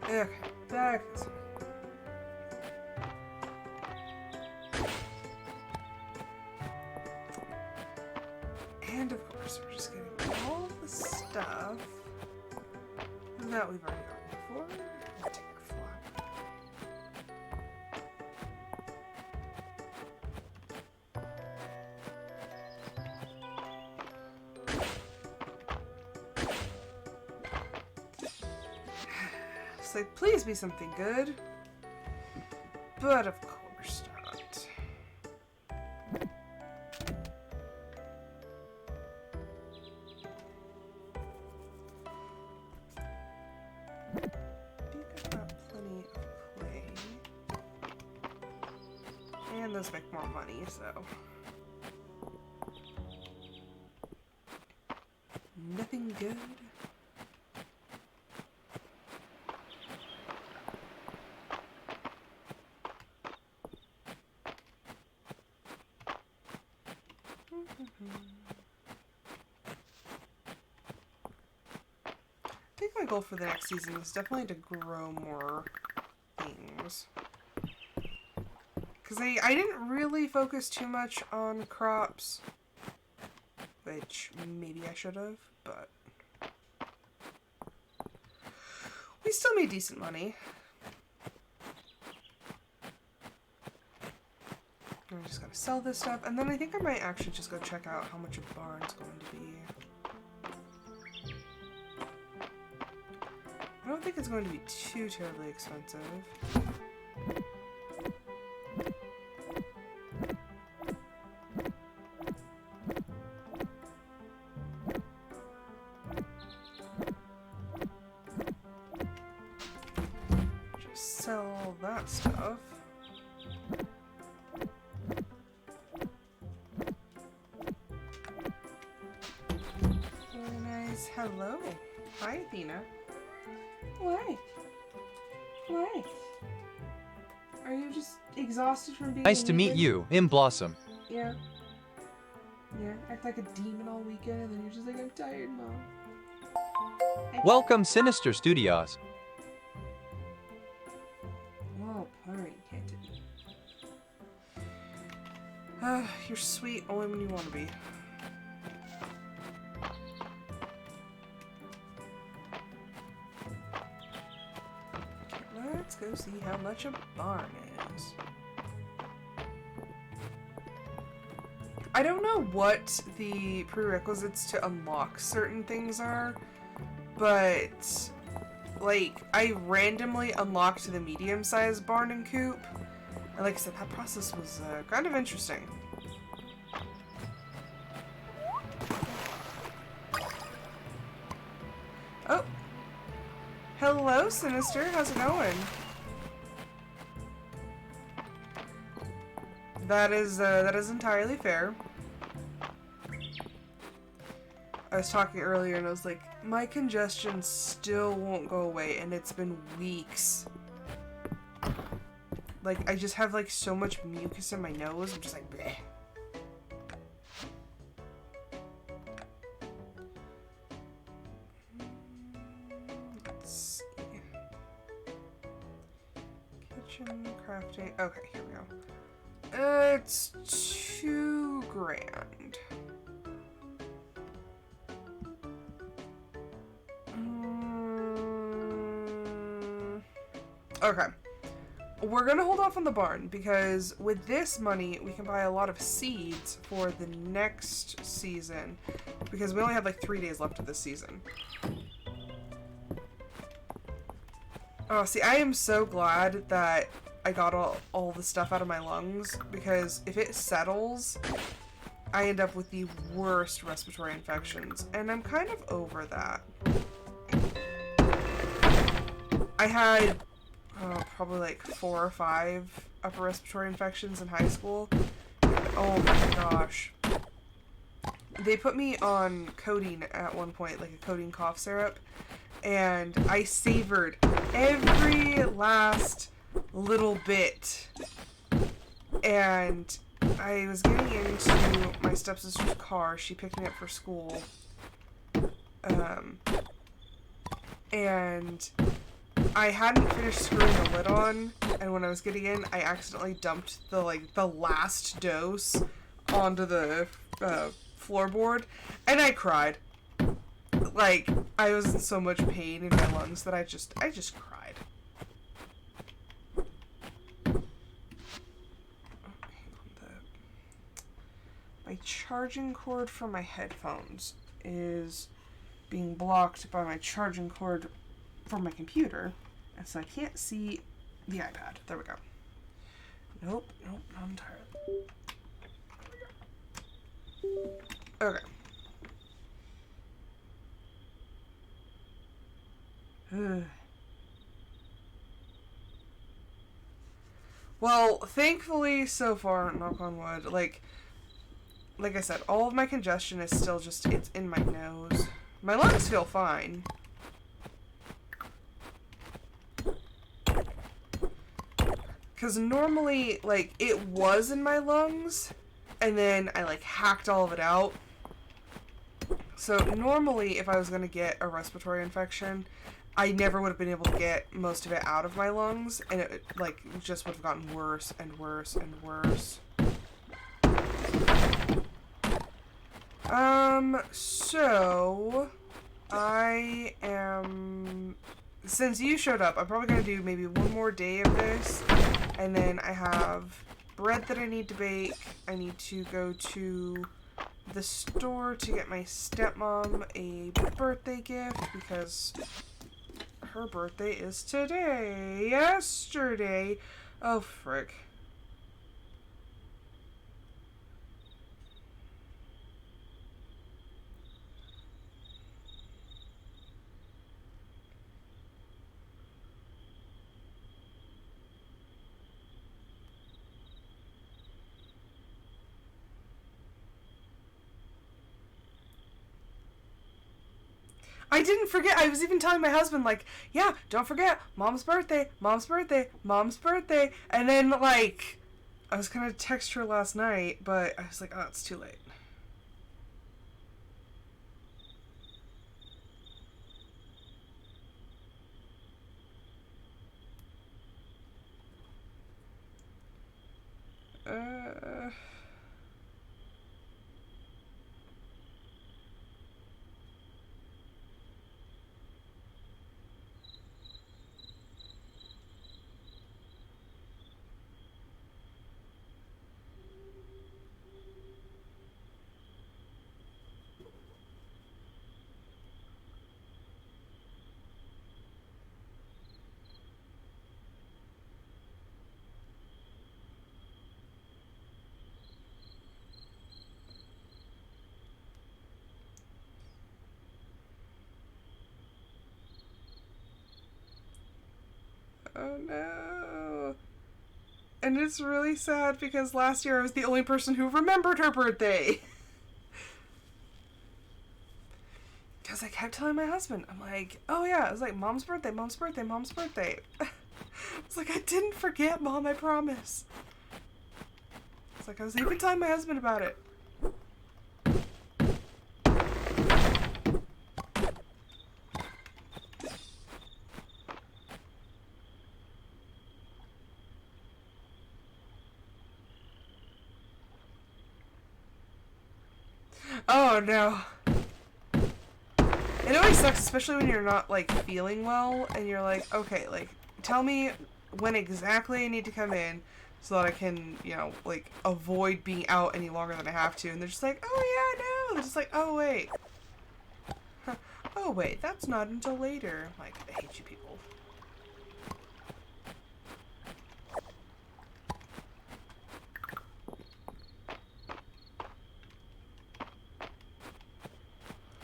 Okay, back this way. And of course, we're just getting all the stuff that we've already gotten before. I'll take a flap. It's like, please be something good. But of course not. And those make more money, so. Nothing good. I think my goal for the next season is definitely to grow more things. Because I didn't really focus too much on crops, which maybe I should have, but we still made decent money. I just gotta sell this stuff, and then I think I might actually just go check out how much a barn's going to be. I don't think it's going to be too terribly expensive. Sell that stuff. Very nice. Hello. Hi, Athena. Why? Why? Are you just exhausted from being Nice to meet you, in Blossom. Yeah. Yeah, act like a demon all weekend and then you're just like, I'm tired, Mom. Welcome, Sinister Studios. Oh, purring, can't it? You're sweet only when you want to be. Let's go see how much a barn is. I don't know what the prerequisites to unlock certain things are, but like I randomly unlocked the medium-sized barn and coop, and like I said, that process was kind of interesting. Oh, hello, Sinister. How's it going? That is entirely fair. I was talking earlier and I was like, my congestion still won't go away, and it's been weeks. Like, I just have like so much mucus in my nose. I'm just like, bleh. Let's see. Kitchen crafting. Okay, here we go. It's $2,000. Okay. We're gonna hold off on the barn because with this money we can buy a lot of seeds for the next season because we only have like 3 days left of this season. Oh, see, I am so glad that I got all the stuff out of my lungs because if it settles, I end up with the worst respiratory infections, and I'm kind of over that. I had probably like 4 or 5 upper respiratory infections in high school. Oh my gosh. They put me on codeine at one point, like a codeine cough syrup, and I savored every last little bit. And I was getting into my stepsister's car. She picked me up for school. And I hadn't finished screwing the lid on, and when I was getting in, I accidentally dumped the last dose onto the floorboard, and I cried. Like, I was in so much pain in my lungs that I just cried. My charging cord for my headphones is being blocked by my charging cord for my computer, and so I can't see the iPad. There we go. Nope, not entirely. Okay. Well, thankfully, so far, knock on wood, like I said, all of my congestion is still just, it's in my nose. My lungs feel fine. Because normally, like, it was in my lungs, and then I, like, hacked all of it out. So normally, if I was going to get a respiratory infection, I never would have been able to get most of it out of my lungs, and it, like, just would have gotten worse and worse and worse. So, I am... Since you showed up, I'm probably going to do maybe one more day of this, and then I have bread that I need to bake. I need to go to the store to get my stepmom a birthday gift, because her birthday is today. Yesterday. Oh, frick. I didn't forget. I was even telling my husband, like, yeah, don't forget, Mom's birthday, Mom's birthday, Mom's birthday. And then, like, I was going to text her last night, but I was like, oh, it's too late. Oh no. And it's really sad because last year I was the only person who remembered her birthday. Because I kept telling my husband, I'm like, oh yeah, I was like, mom's birthday, mom's birthday, mom's birthday. It's like, I didn't forget, Mom, I promise. It's like, I was even telling my husband about it. Oh no. It always sucks, especially when you're not, like, feeling well, and you're like, okay, like, tell me when exactly I need to come in so that I can, you know, like, avoid being out any longer than I have to. And they're just like, oh yeah, no. They're just like, oh wait. Huh. Oh wait, that's not until later. I'm like, I hate you people.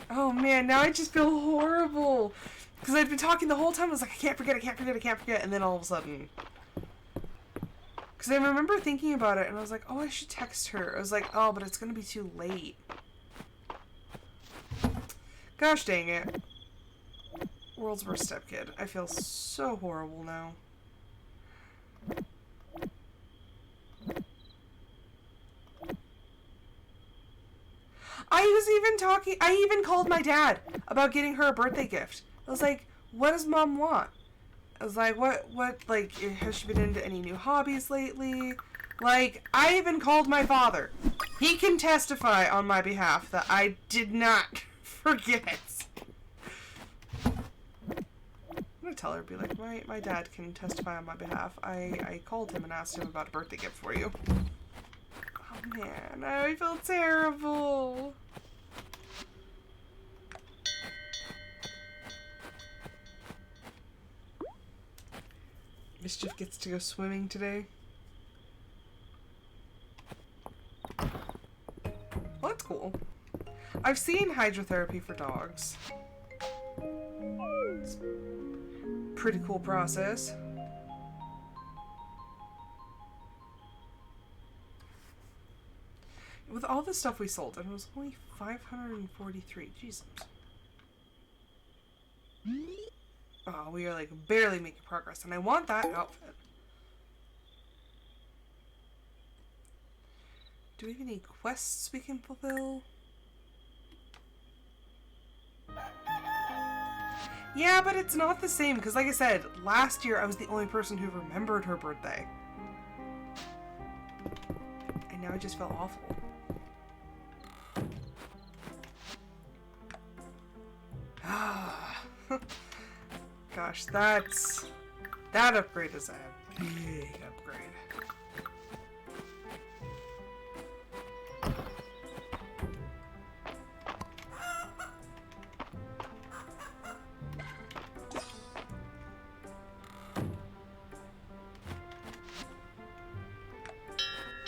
Oh man, now I just feel horrible. Because I'd been talking the whole time, I was like, I can't forget, I can't forget, I can't forget. And then all of a sudden. Because I remember thinking about it, and I was like, oh, I should text her. I was like, oh, but it's going to be too late. Gosh dang it. World's worst stepkid. I feel so horrible now. I even called my dad about getting her a birthday gift. I was like, what does Mom want? I was like, what, like, has she been into any new hobbies lately? Like, I even called my father. He can testify on my behalf that I did not forget. I'm gonna tell her, be like, my dad can testify on my behalf. I called him and asked him about a birthday gift for you. Oh man, I feel terrible. Mischief gets to go swimming today. Well, that's cool. I've seen hydrotherapy for dogs. It's a pretty cool process. With all the stuff we sold, and it was only 543. Jesus. Oh, we are like barely making progress, and I want that outfit. Do we have any quests we can fulfill? Yeah, but it's not the same, because like I said, last year I was the only person who remembered her birthday. And now I just felt awful. Gosh, that upgrade is a big upgrade.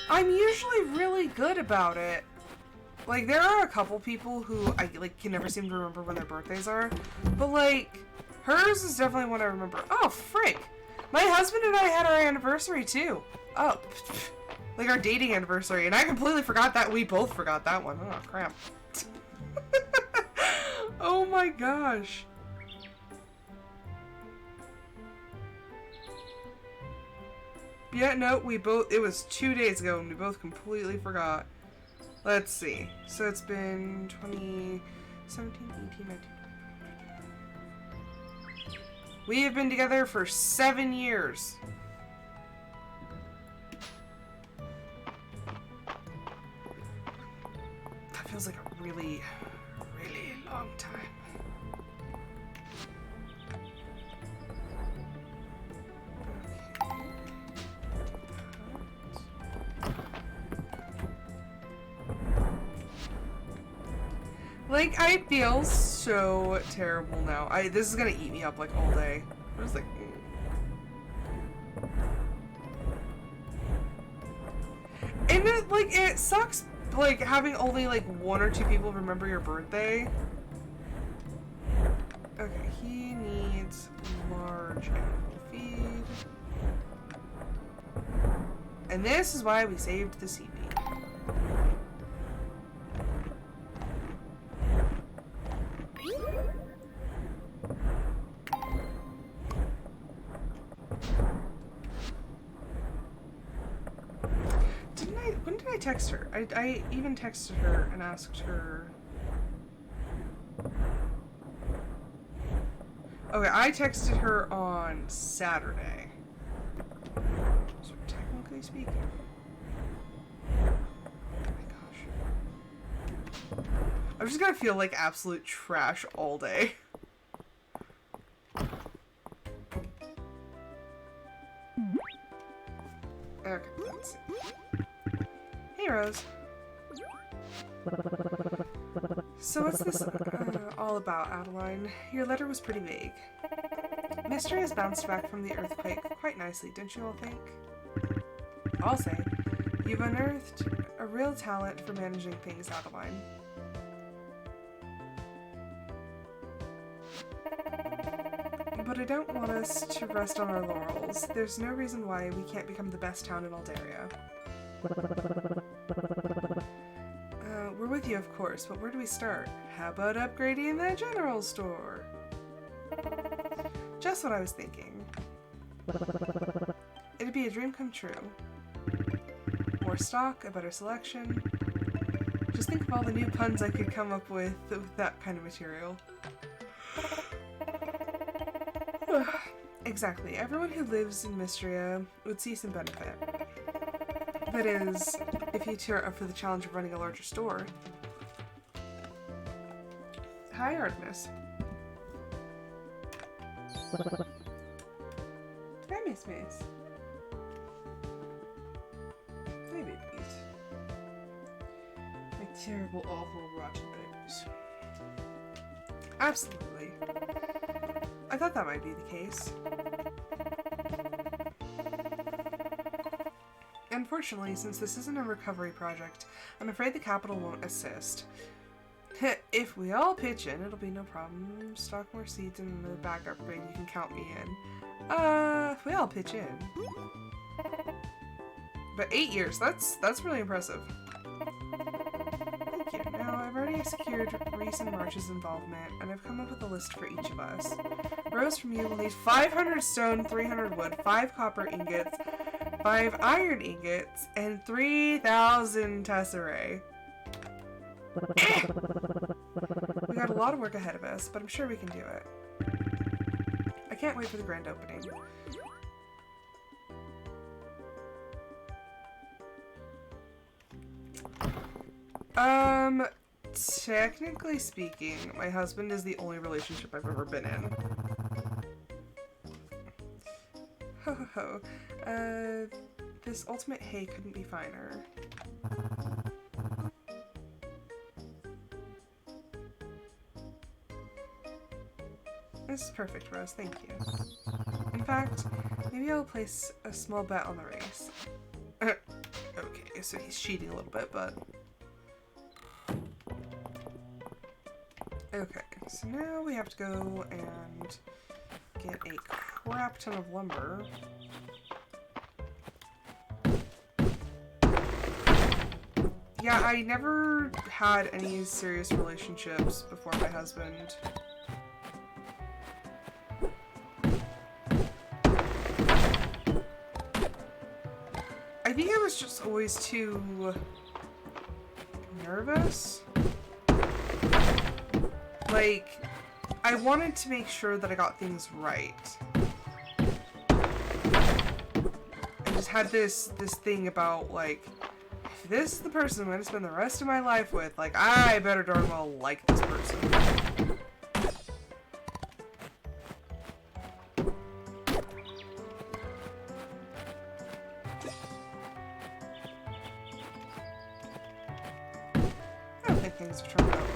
I'm usually really good about it. Like, there are a couple people who I, like, can never seem to remember when their birthdays are. But, like, hers is definitely one I remember. Oh, frick! My husband and I had our anniversary, too. Oh, like, our dating anniversary. And I completely forgot that. We both forgot that one. Oh, crap. Oh, my gosh. Yeah, no, it was 2 days ago, and we both completely forgot. Let's see. So it's been 2017, 18, 19. We have been together for 7 years. That feels like a really, really long time. Like, I feel so terrible now. This is gonna eat me up, like, all day. I was like... And it sucks, like, having only, like, 1 or 2 people remember your birthday. Okay, he needs large animal feed. And this is why we saved the CB. When did I text her? I even texted her and asked her... Okay, I texted her on Saturday. So technically speaking... Oh my gosh. I'm just gonna feel like absolute trash all day. Okay, let's see. Hey, Rose. So what's this all about, Adeline? Your letter was pretty vague. Mistria has bounced back from the earthquake quite nicely, don't you all think? I'll say, you've unearthed a real talent for managing things, Adeline. But I don't want us to rest on our laurels. There's no reason why we can't become the best town in Aldaria. We're with you, of course, but where do we start? How about upgrading the general store? Just what I was thinking. It'd be a dream come true. More stock, a better selection. Just think of all the new puns I could come up with that kind of material. Exactly. Everyone who lives in Mistria would see some benefit. That is, if you two are up for the challenge of running a larger store. Hi, Artemis. Hi, Miss Mace. Hi, babies. My terrible, awful, rotten babies. Absolutely. I thought that might be the case. Unfortunately, since this isn't a recovery project, I'm afraid the capital won't assist. If we all pitch in, it'll be no problem. Stock more seeds and the back upgrade, you can count me in. If we all pitch in. But 8 years, that's really impressive. Thank you. Now, I've already secured Reese and March's involvement, and I've come up with a list for each of us. Rose from you will need 500 stone, 300 wood, 5 copper ingots, 5 iron ingots, and 3,000 tesserae. We got a lot of work ahead of us, but I'm sure we can do it. I can't wait for the grand opening. Technically speaking, my husband is the only relationship I've ever been in. Ho ho ho. This ultimate hay couldn't be finer. This is perfect, Rose, thank you. In fact, maybe I'll place a small bet on the race. Okay, so he's cheating a little bit, but... Okay, so now we have to go and get a crap ton of lumber. Yeah, I never had any serious relationships before my husband. I think I was just always too nervous. Like, I wanted to make sure that I got things right. I just had this thing about, like, if this is the person I'm going to spend the rest of my life with, like, I better darn well like this person. I don't think things have turned out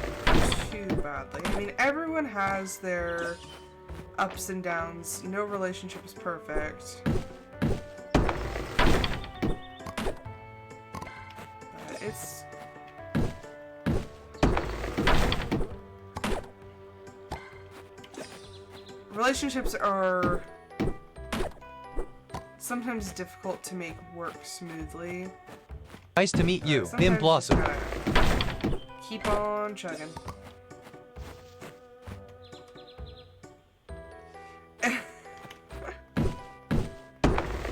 too badly. I mean, everyone has their ups and downs. No relationship is perfect. But it's... Relationships are sometimes difficult to make work smoothly. Nice to meet you, Sometimes in Blossom. you gotta keep on chugging.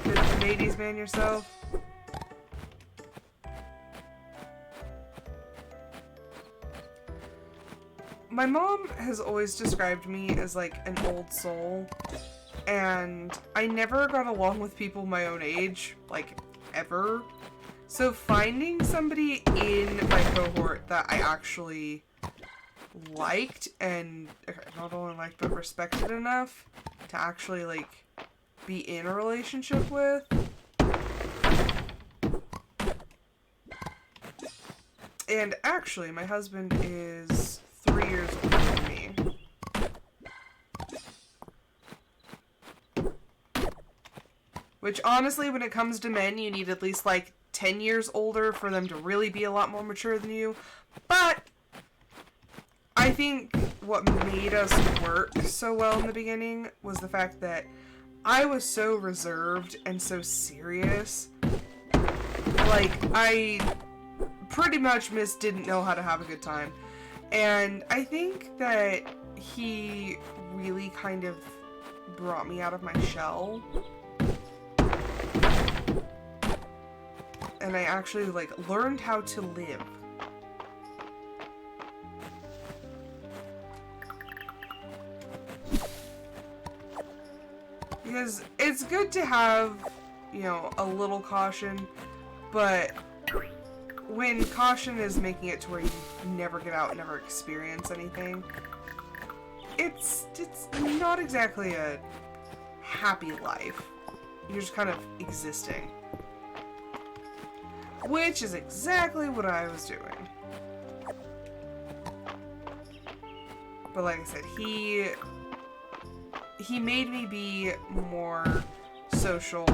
Good ladies man yourself. my mom has always described me as like an old soul, and I never got along with people my own age, like, ever. So finding somebody in my cohort that I actually liked, and not only liked but respected enough to actually, like, be in a relationship with, and actually my husband is 3 years older than me. Which, honestly, when it comes to men, you need at least, like, 10 years older for them to really be a lot more mature than you. But I think what made us work so well in the beginning was the fact that I was so reserved and so serious. Like, I pretty much didn't know how to have a good time. And I think that he really kind of brought me out of my shell. And I actually, like, learned how to live. Because it's good to have, you know, a little caution, but when caution is making it to where you never get out, never experience anything, it's not exactly a happy life. You're just kind of existing. Which is exactly what I was doing. But like I said, he made me be more social.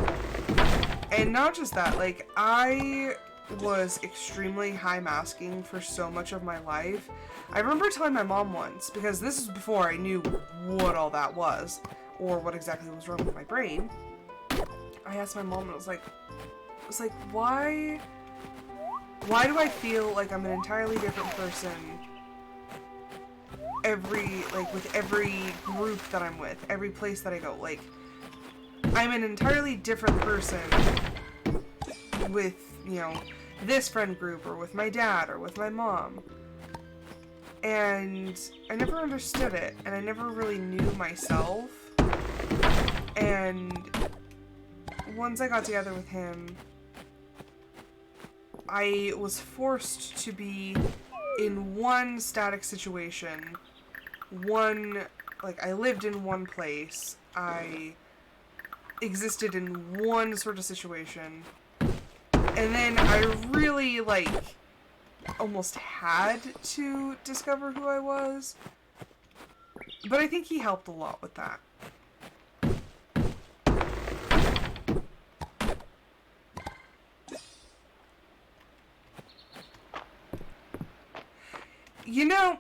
And not just that, like, I was extremely high masking for so much of my life. I remember telling my mom once, because this is before I knew what all that was, or what exactly was wrong with my brain. I asked my mom, and I was like, why do I feel like I'm an entirely different person with every group that I'm with, every place that I go? Like, I'm an entirely different person with, you know, this friend group, or with my dad, or with my mom. And I never understood it, and I never really knew myself. And once I got together with him, I was forced to be in one static situation. I lived in one place. I existed in one sort of situation. And then I really, like, almost had to discover who I was. But I think he helped a lot with that. You know,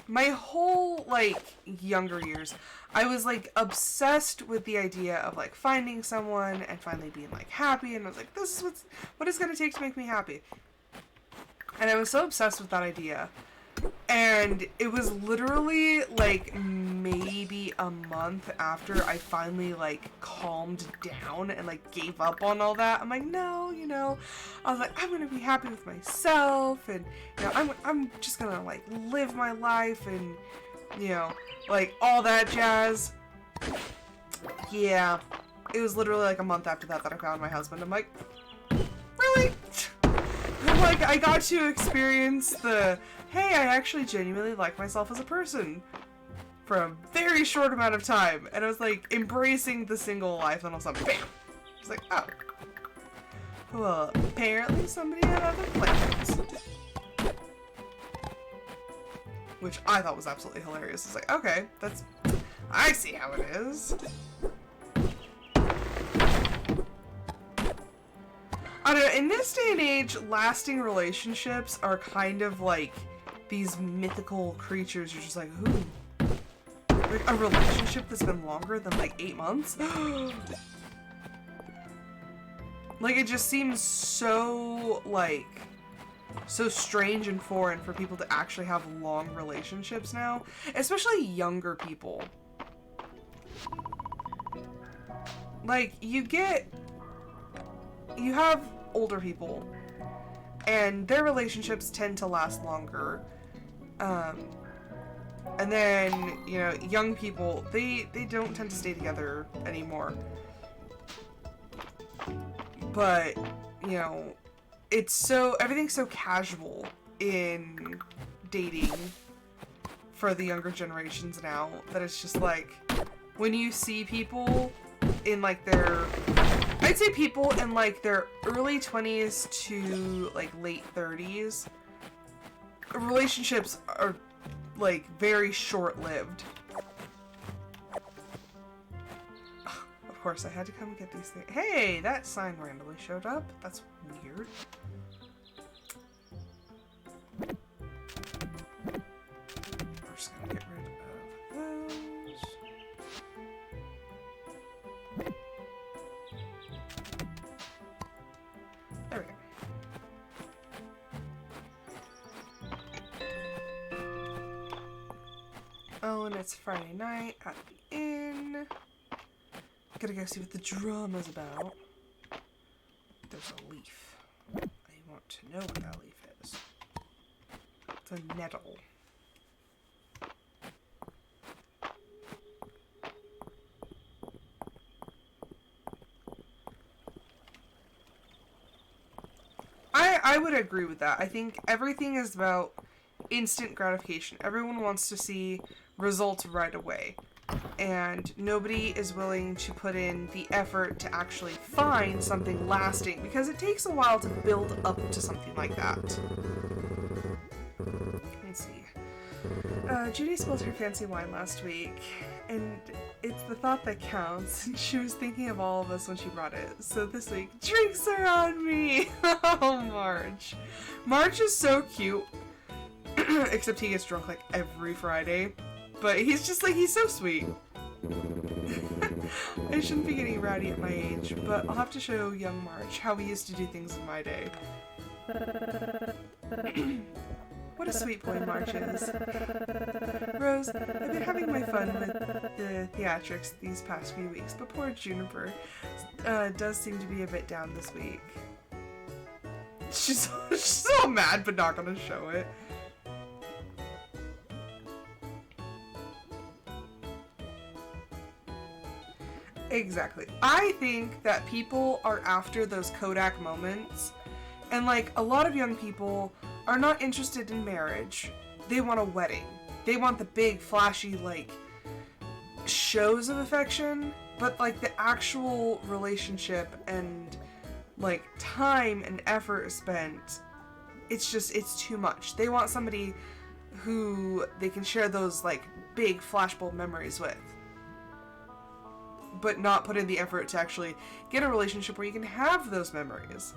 my whole, like, younger years, I was, like, obsessed with the idea of, like, finding someone and finally being, like, happy, and I was like, this is what it's gonna take to make me happy. And I was so obsessed with that idea. And it was literally, like, maybe a month after I finally, like, calmed down and, like, gave up on all that. I'm like, no, you know, I was like, I'm gonna be happy with myself, and, you know, I'm just gonna, like, live my life, and, you know, like, all that jazz. Yeah. It was literally, like, a month after that I found my husband. I'm like, really? Like, I got to experience the, hey, I actually genuinely like myself as a person for a very short amount of time. And I was, like, embracing the single life, and all of a sudden, bam! I was like, oh. Well, apparently somebody had other plans. Which I thought was absolutely hilarious. It's like, okay, I see how it is. I don't know, in this day and age, lasting relationships are kind of like these mythical creatures. You're just like, ooh. Like, a relationship that's been longer than, like, 8 months? Like, it just seems so, like, so strange and foreign for people to actually have long relationships now. Especially younger people. Like, you have older people, and their relationships tend to last longer, And then, you know, young people, they don't tend to stay together anymore. But, you know, everything's so casual in dating for the younger generations now that it's just like, when you see people in like I'd say people in like their early 20s to like late 30s, relationships are like very short-lived. Of course, I had to come get these things. Hey, that sign randomly showed up. That's weird. We're just gonna get rid of those. There we go. Oh, and it's Friday night at the inn. Gotta go see what the drama's about. There's a leaf. I want to know what that leaf is. It's a nettle. I would agree with that. I think everything is about instant gratification. Everyone wants to see results right away. And nobody is willing to put in the effort to actually find something lasting, because it takes a while to build up to something like that. Let's see. Judy spilled her fancy wine last week, and it's the thought that counts, and she was thinking of all of us when she brought it. So this week, drinks are on me! Oh, Marge. Marge is so cute, except he gets drunk like every Friday. But he's just like, he's so sweet. I shouldn't be getting rowdy at my age, but I'll have to show young Marge how we used to do things in my day. What a sweet boy Marge is. Rose, I've been having my fun with the theatrics these past few weeks, but poor Juniper does seem to be a bit down this week. She's so mad, but not gonna show it. Exactly. I think that people are after those Kodak moments, and like a lot of young people are not interested in marriage. They want a wedding. They want the big flashy like shows of affection, but like the actual relationship and like time and effort spent, it's too much. They want somebody who they can share those like big flashbulb memories with, but not put in the effort to actually get a relationship where you can have those memories.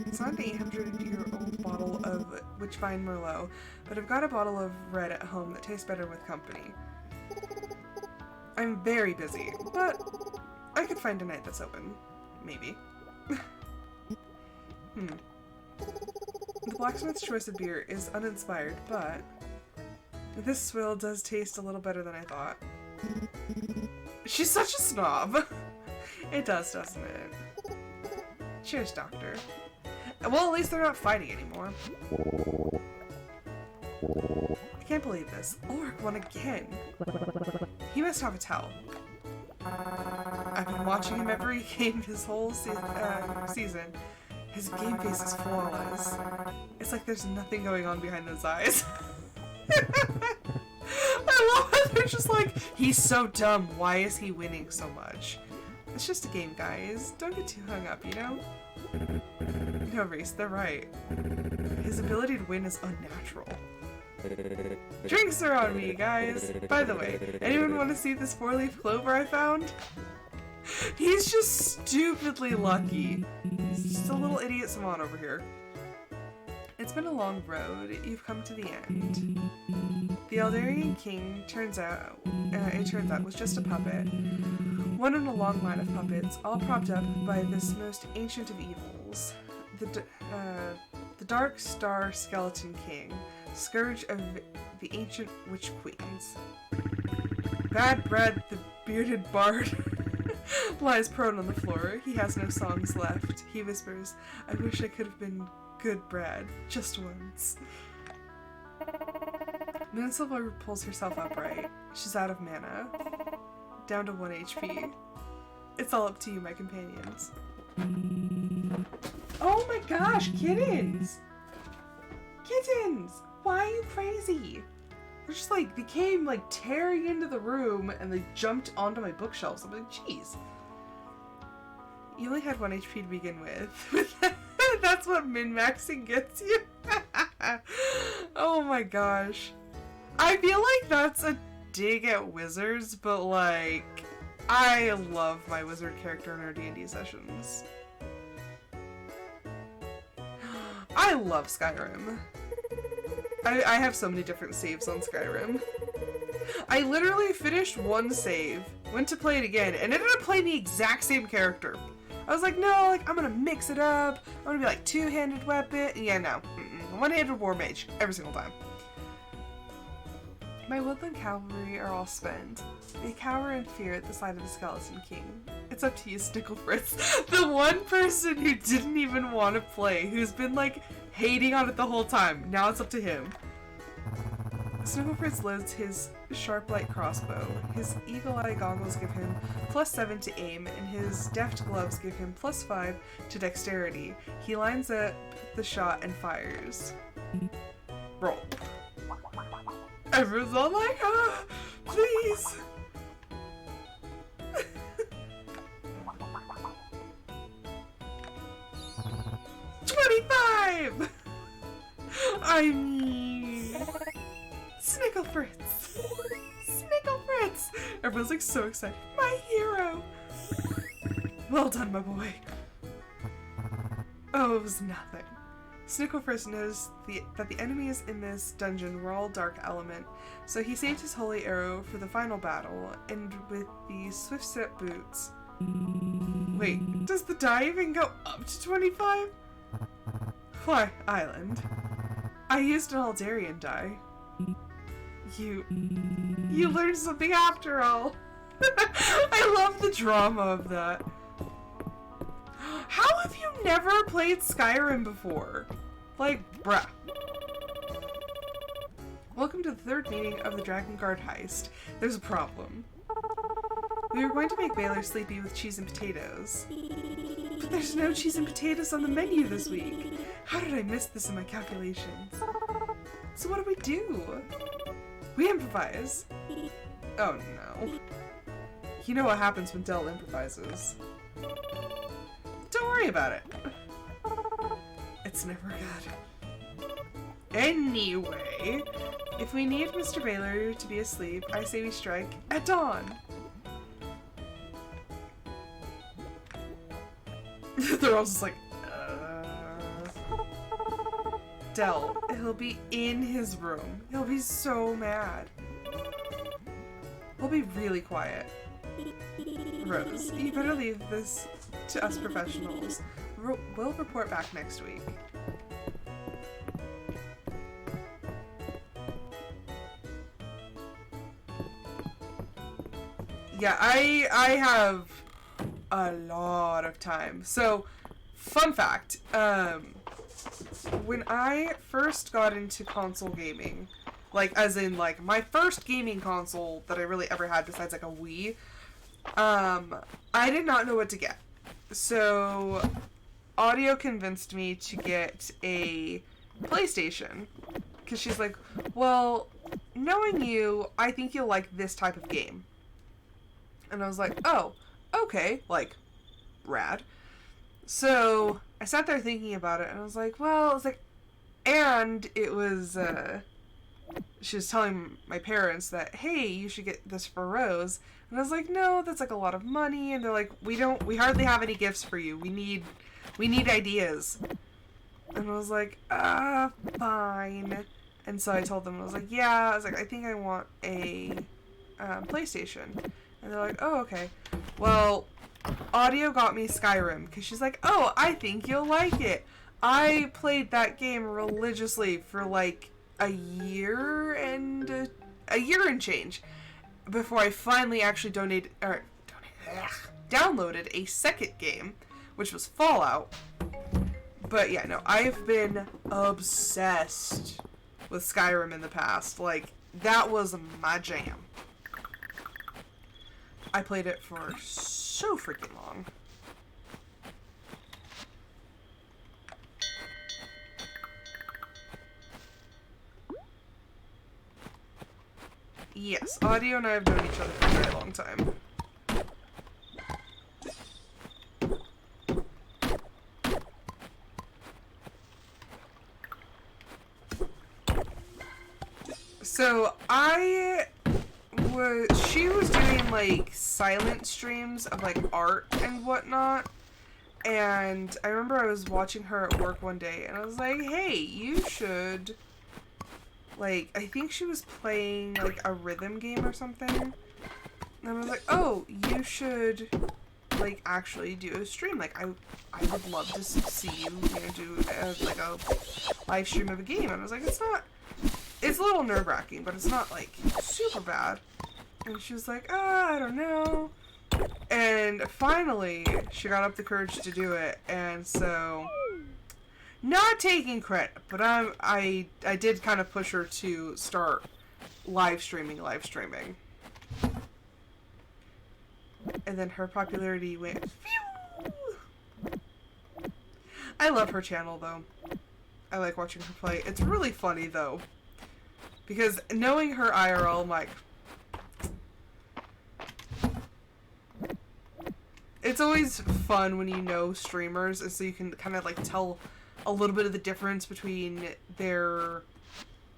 It's not an 800-year-old bottle of Witchvine Merlot, but I've got a bottle of red at home that tastes better with company. I'm very busy, but I could find a night that's open. Maybe. The blacksmith's choice of beer is uninspired, but this swill does taste a little better than I thought. She's such a snob. It does, doesn't it? Cheers, Doctor. Well, at least they're not fighting anymore. I can't believe this. Ulrich won again. He must have a towel. I've been watching him every game this whole season. His game face is flawless. It's like there's nothing going on behind those eyes. I love it. They're just like, he's so dumb. Why is he winning so much? It's just a game, guys. Don't get too hung up, you know? No, Reese, they're right. His ability to win is unnatural. Drinks are on me, guys. By the way, anyone want to see this 4-leaf clover I found? He's just stupidly lucky. He's just a little idiot Saman over here. It's been a long road. You've come to the end. The Eldarian King turns out, was just a puppet. One in a long line of puppets, all propped up by this most ancient of evils. The Dark Star Skeleton King, scourge of the ancient witch queens. Bad Bread, the bearded bard, lies prone on the floor. He has no songs left. He whispers, I wish I could have been Good, Brad. Just once. Moonsilver pulls herself upright. She's out of mana. Down to 1 HP. It's all up to you, my companions. Oh my gosh, kittens! Kittens! Why are you crazy? They're just like, they came like tearing into the room and they jumped onto my bookshelves. I'm like, jeez. You only had 1 HP to begin with. That's what min-maxing gets you? Oh my gosh. I feel like that's a dig at wizards, but like, I love my wizard character in our D&D sessions. I love Skyrim. I have so many different saves on Skyrim. I literally finished one save, went to play it again, and ended up playing the exact same character. I was like, no, like, I'm gonna mix it up. I'm gonna be like two-handed weapon. Yeah, no. One-handed war mage every single time. My woodland cavalry are all spent. They cower in fear at the sight of the Skeleton King. It's up to you, Snicklefritz. The one person who didn't even want to play, who's been like hating on it the whole time. Now it's up to him. Snicklefritz loads his sharp light crossbow. His eagle-eye goggles give him +7 to aim, and his deft gloves give him +5 to dexterity. He lines up the shot and fires. Roll. Everyone's all like, ah, please. $25! I mean, Snicklefritz. Snicklefritz! Everyone's like so excited. My hero! Well done, my boy. Oh, it was nothing. Snicklefritz knows that the enemies in this dungeon were all dark element, so he saved his holy arrow for the final battle, and with the swift step boots... Wait, does the die even go up to 25? Why, Island. I used an Aldarian die. You learned something after all. I love the drama of that. How have you never played Skyrim before? Like, bruh. Welcome to the third meeting of the Dragon Guard heist. There's a problem. We were going to make Baylor sleepy with cheese and potatoes. But there's no cheese and potatoes on the menu this week. How did I miss this in my calculations? So what do we do? We improvise. Oh no. You know what happens when Del improvises. Don't worry about it. It's never good. Anyway, if we need Mr. Baylor to be asleep, I say we strike at dawn. They're all just like, Del, he'll be in his room. He'll be so mad. We'll be really quiet. Rose, you better leave this to us professionals. We'll report back next week. Yeah, I have a lot of time. So, fun fact, when I first got into console gaming, like, as in, like, my first gaming console that I really ever had besides, like, a Wii, I did not know what to get. So, Audio convinced me to get a PlayStation. Because she's like, well, knowing you, I think you'll like this type of game. And I was like, oh, okay, like, rad. So, I sat there thinking about it, and I was like, well, it's like, and it was, she was telling my parents that, hey, you should get this for Rose. And I was like, no, that's like a lot of money. And they're like, we hardly have any gifts for you. We need ideas. And I was like, fine. And so I told them, I was like, yeah, I was like, I think I want a PlayStation. And they're like, oh, okay. Well, Audio got me Skyrim, because she's like, oh, I think you'll like it. I played that game religiously for like a year and change before I finally actually downloaded a second game, which was Fallout. But yeah, no, I've been obsessed with Skyrim in the past. Like, that was my jam. I played it for so freaking long. Yes, Audio and I have known each other for a very long time. So she was doing like silent streams of like art and whatnot, and I remember I was watching her at work one day and I was like, hey, you should, like, I think she was playing like a rhythm game or something, and I was like, oh, you should like actually do a stream. Like, I would love to see you, do like a live stream of a game. And I was like, it's a little nerve-wracking, but it's not like super bad. And she was like, I don't know. And finally, she got up the courage to do it. And so, not taking credit, but I did kind of push her to start live streaming. And then her popularity went phew! I love her channel, though. I like watching her play. It's really funny, though. Because knowing her IRL, I'm like... It's always fun when you know streamers, and so you can kind of, like, tell a little bit of the difference between their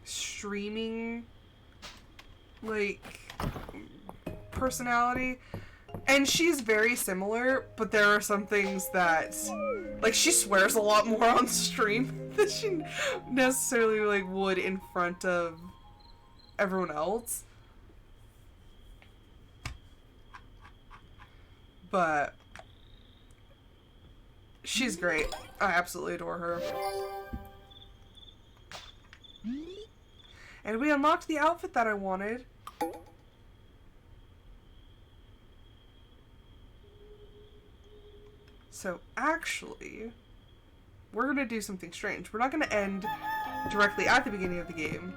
streaming, like, personality. And she's very similar, but there are some things that, like, she swears a lot more on stream than she necessarily, like, would in front of everyone else. But she's great. I absolutely adore her. And we unlocked the outfit that I wanted. So actually, we're going to do something strange. We're not going to end directly at the beginning of the game.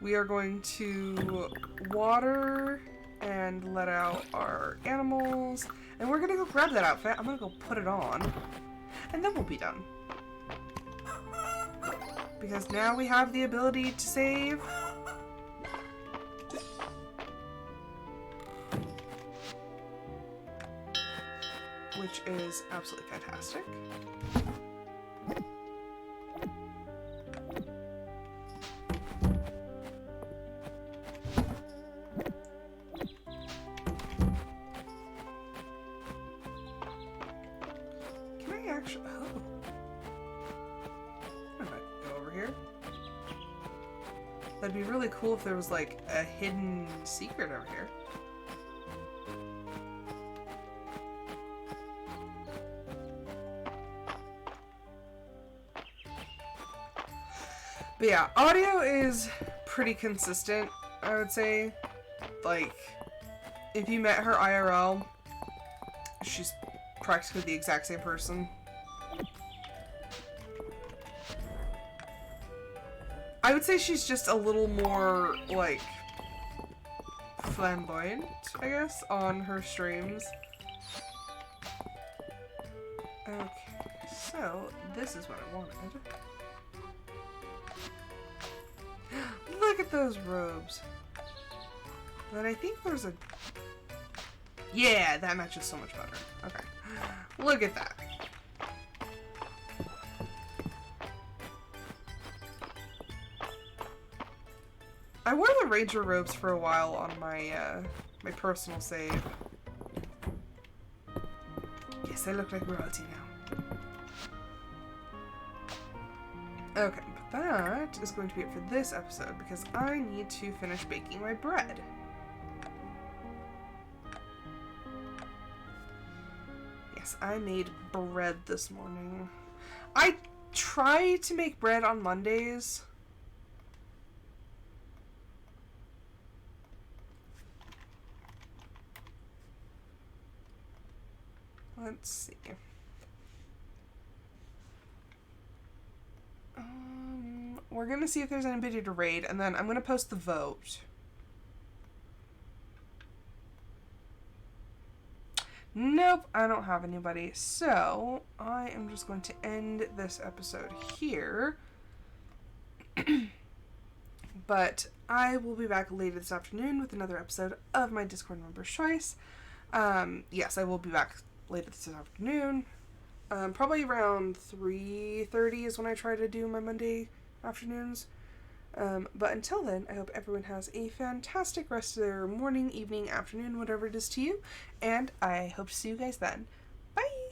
We are going to water and let out our animals. And we're going to go grab that outfit. I'm going to go put it on. And then we'll be done. Because now we have the ability to save. Which is absolutely fantastic. Can I actually... Oh. I might go over here. That'd be really cool if there was like a hidden secret over here. But yeah, audio is pretty consistent, I would say. Like, if you met her IRL, she's practically the exact same person. I would say she's just a little more, like, flamboyant, I guess, on her streams. Okay, so this is what I wanted. Look at those robes. Then I think there's a... Yeah, that matches so much better. Okay. Look at that. I wore the ranger robes for a while on my my personal save. Yes, I look like royalty now. Okay, but that is going to be it for this episode because I need to finish baking my bread. Yes, I made bread this morning. I try to make bread on Mondays. Let's see. we're going to see if there's anybody to raid, and then I'm going to post the vote. Nope, I don't have anybody. So, I am just going to end this episode here. But I will be back later this afternoon with another episode of my Discord Member's Choice. Yes, I will be back later this afternoon. Probably around 3:30 is when I try to do my Monday afternoons. But until then, I hope everyone has a fantastic rest of their morning, evening, afternoon, whatever it is to you. And I hope to see you guys then. Bye!